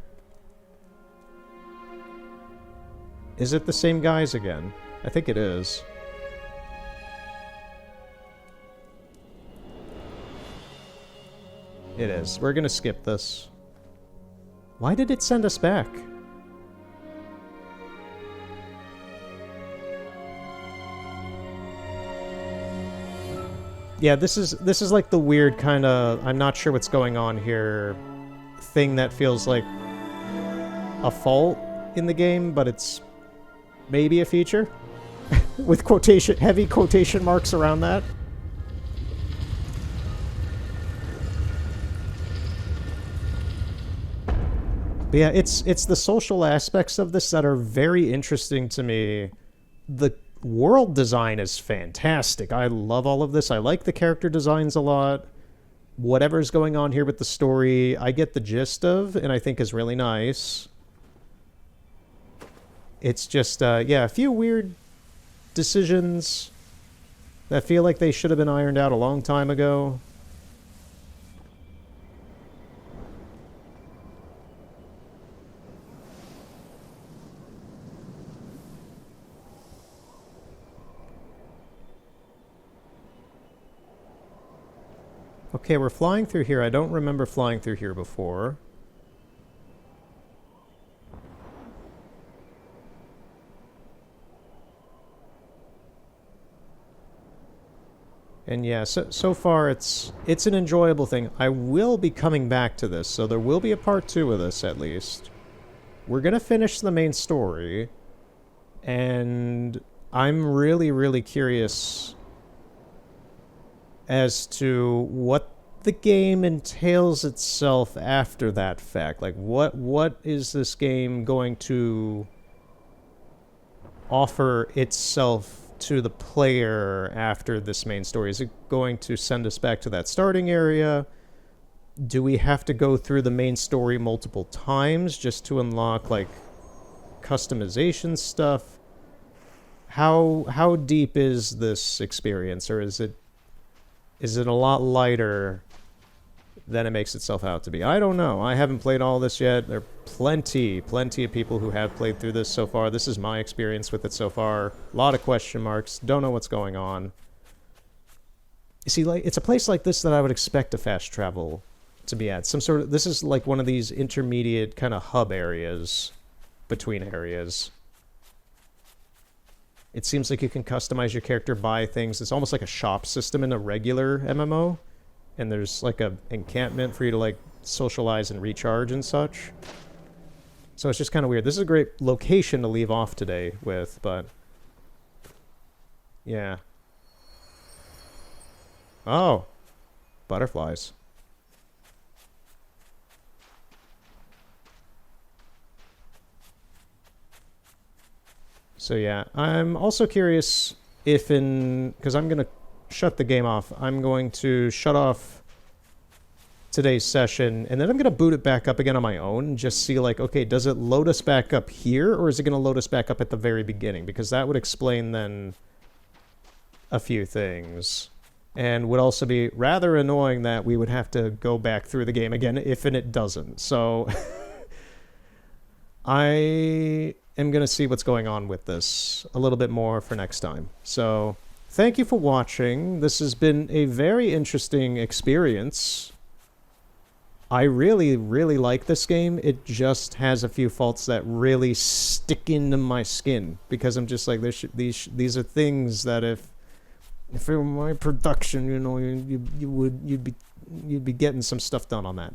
Is it the same guys again? I think it is. It is. We're gonna skip this. Why did it send us back? Yeah, this is like the weird kind of, I'm not sure what's going on here, thing that feels like a fault in the game, but it's maybe a feature with heavy quotation marks around that. But yeah, it's the social aspects of this that are very interesting to me. The world design is fantastic. I love all of this. I like the character designs a lot. Whatever's going on here with the story, I get the gist of, and I think is really nice. It's just, yeah, a few weird decisions that feel like they should have been ironed out a long time ago. Okay, we're flying through here. I don't remember flying through here before. And yeah, so far it's an enjoyable thing. I will be coming back to this, so there will be a part 2 of this at least. We're gonna finish the main story, and I'm really, really curious as to what the game entails itself after that fact. Like, what is this game going to offer itself to the player after this main story? Is it going to send us back to that starting area? Do we have to go through the main story multiple times just to unlock, like, customization stuff? How deep is this experience, or is it a lot lighter than it makes itself out to be? I don't know. I haven't played all this yet. There are plenty of people who have played through this so far. This is my experience with it so far. A lot of question marks. Don't know what's going on. You see, like, it's a place like this that I would expect a fast travel to be at. This is like one of these intermediate kind of hub areas between areas. It seems like you can customize your character, buy things. It's almost like a shop system in a regular MMO. And there's like a encampment for you to like socialize and recharge and such. So it's just kind of weird. This is a great location to leave off today with, but yeah. Oh, butterflies. So yeah, I'm also curious if because I'm going to shut the game off. I'm going to shut off today's session, and then I'm going to boot it back up again on my own and just see, like, okay, does it load us back up here, or is it going to load us back up at the very beginning? Because that would explain then a few things. And would also be rather annoying that we would have to go back through the game again if and it doesn't. So I am going to see what's going on with this a little bit more for next time. So thank you for watching. This has been a very interesting experience. I really, really like this game. It just has a few faults that really stick into my skin, because I'm just like, these are things that if it were my production, you know, you'd be getting some stuff done on that.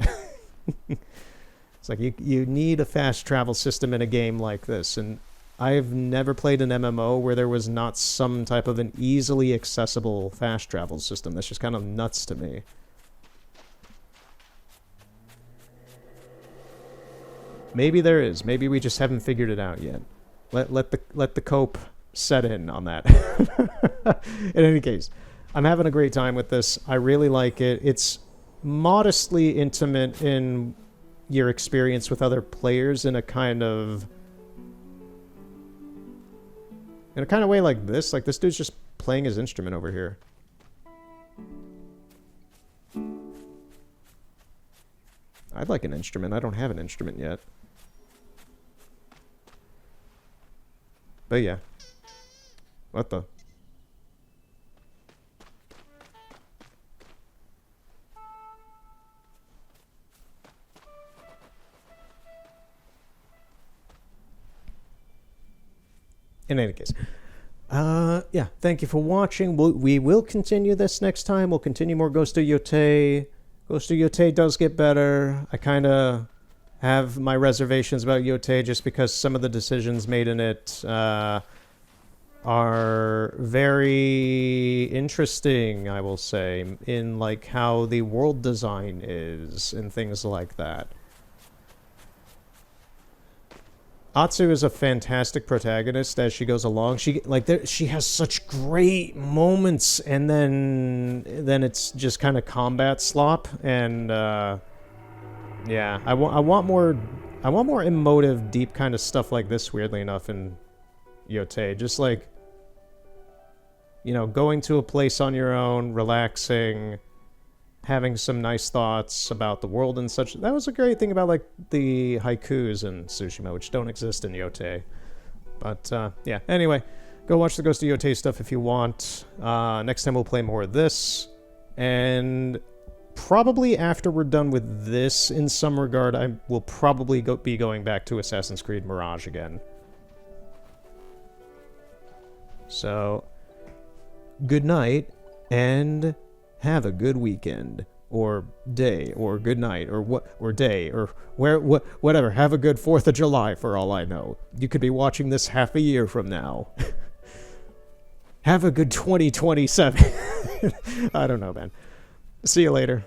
It's like you need a fast travel system in a game like this, and I've never played an MMO where there was not some type of an easily accessible fast travel system. That's just kind of nuts to me. Maybe there is. Maybe we just haven't figured it out yet. Let the cope set in on that. In any case, I'm having a great time with this. I really like it. It's modestly intimate in your experience with other players in a kind of way like this. Like, this dude's just playing his instrument over here. I'd like an instrument. I don't have an instrument yet. But yeah. What the? In any case. Yeah, thank you for watching. We will continue this next time. We'll continue more Ghost of Yotei. Ghost of Yotei does get better. I kind of have my reservations about Yotei just because some of the decisions made in it are very interesting, I will say, in like how the world design is and things like that. Atsu is a fantastic protagonist as she goes along. She has such great moments, and then it's just kind of combat slop. And yeah, I want more emotive, deep kind of stuff like this. Weirdly enough, in Yotei, just like you know, going to a place on your own, relaxing, having some nice thoughts about the world and such. That was a great thing about, like, the haikus in Tsushima, which don't exist in Yotei. But, yeah. Anyway, go watch the Ghost of Yotei stuff if you want. Next time we'll play more of this. And probably after we're done with this, in some regard, I will probably be going back to Assassin's Creed Mirage again. So, good night, and have a good weekend, or day, or good night, or day, or whatever. Have a good 4th of July, for all I know. You could be watching this half a year from now. Have a good 2027. I don't know, man. See you later.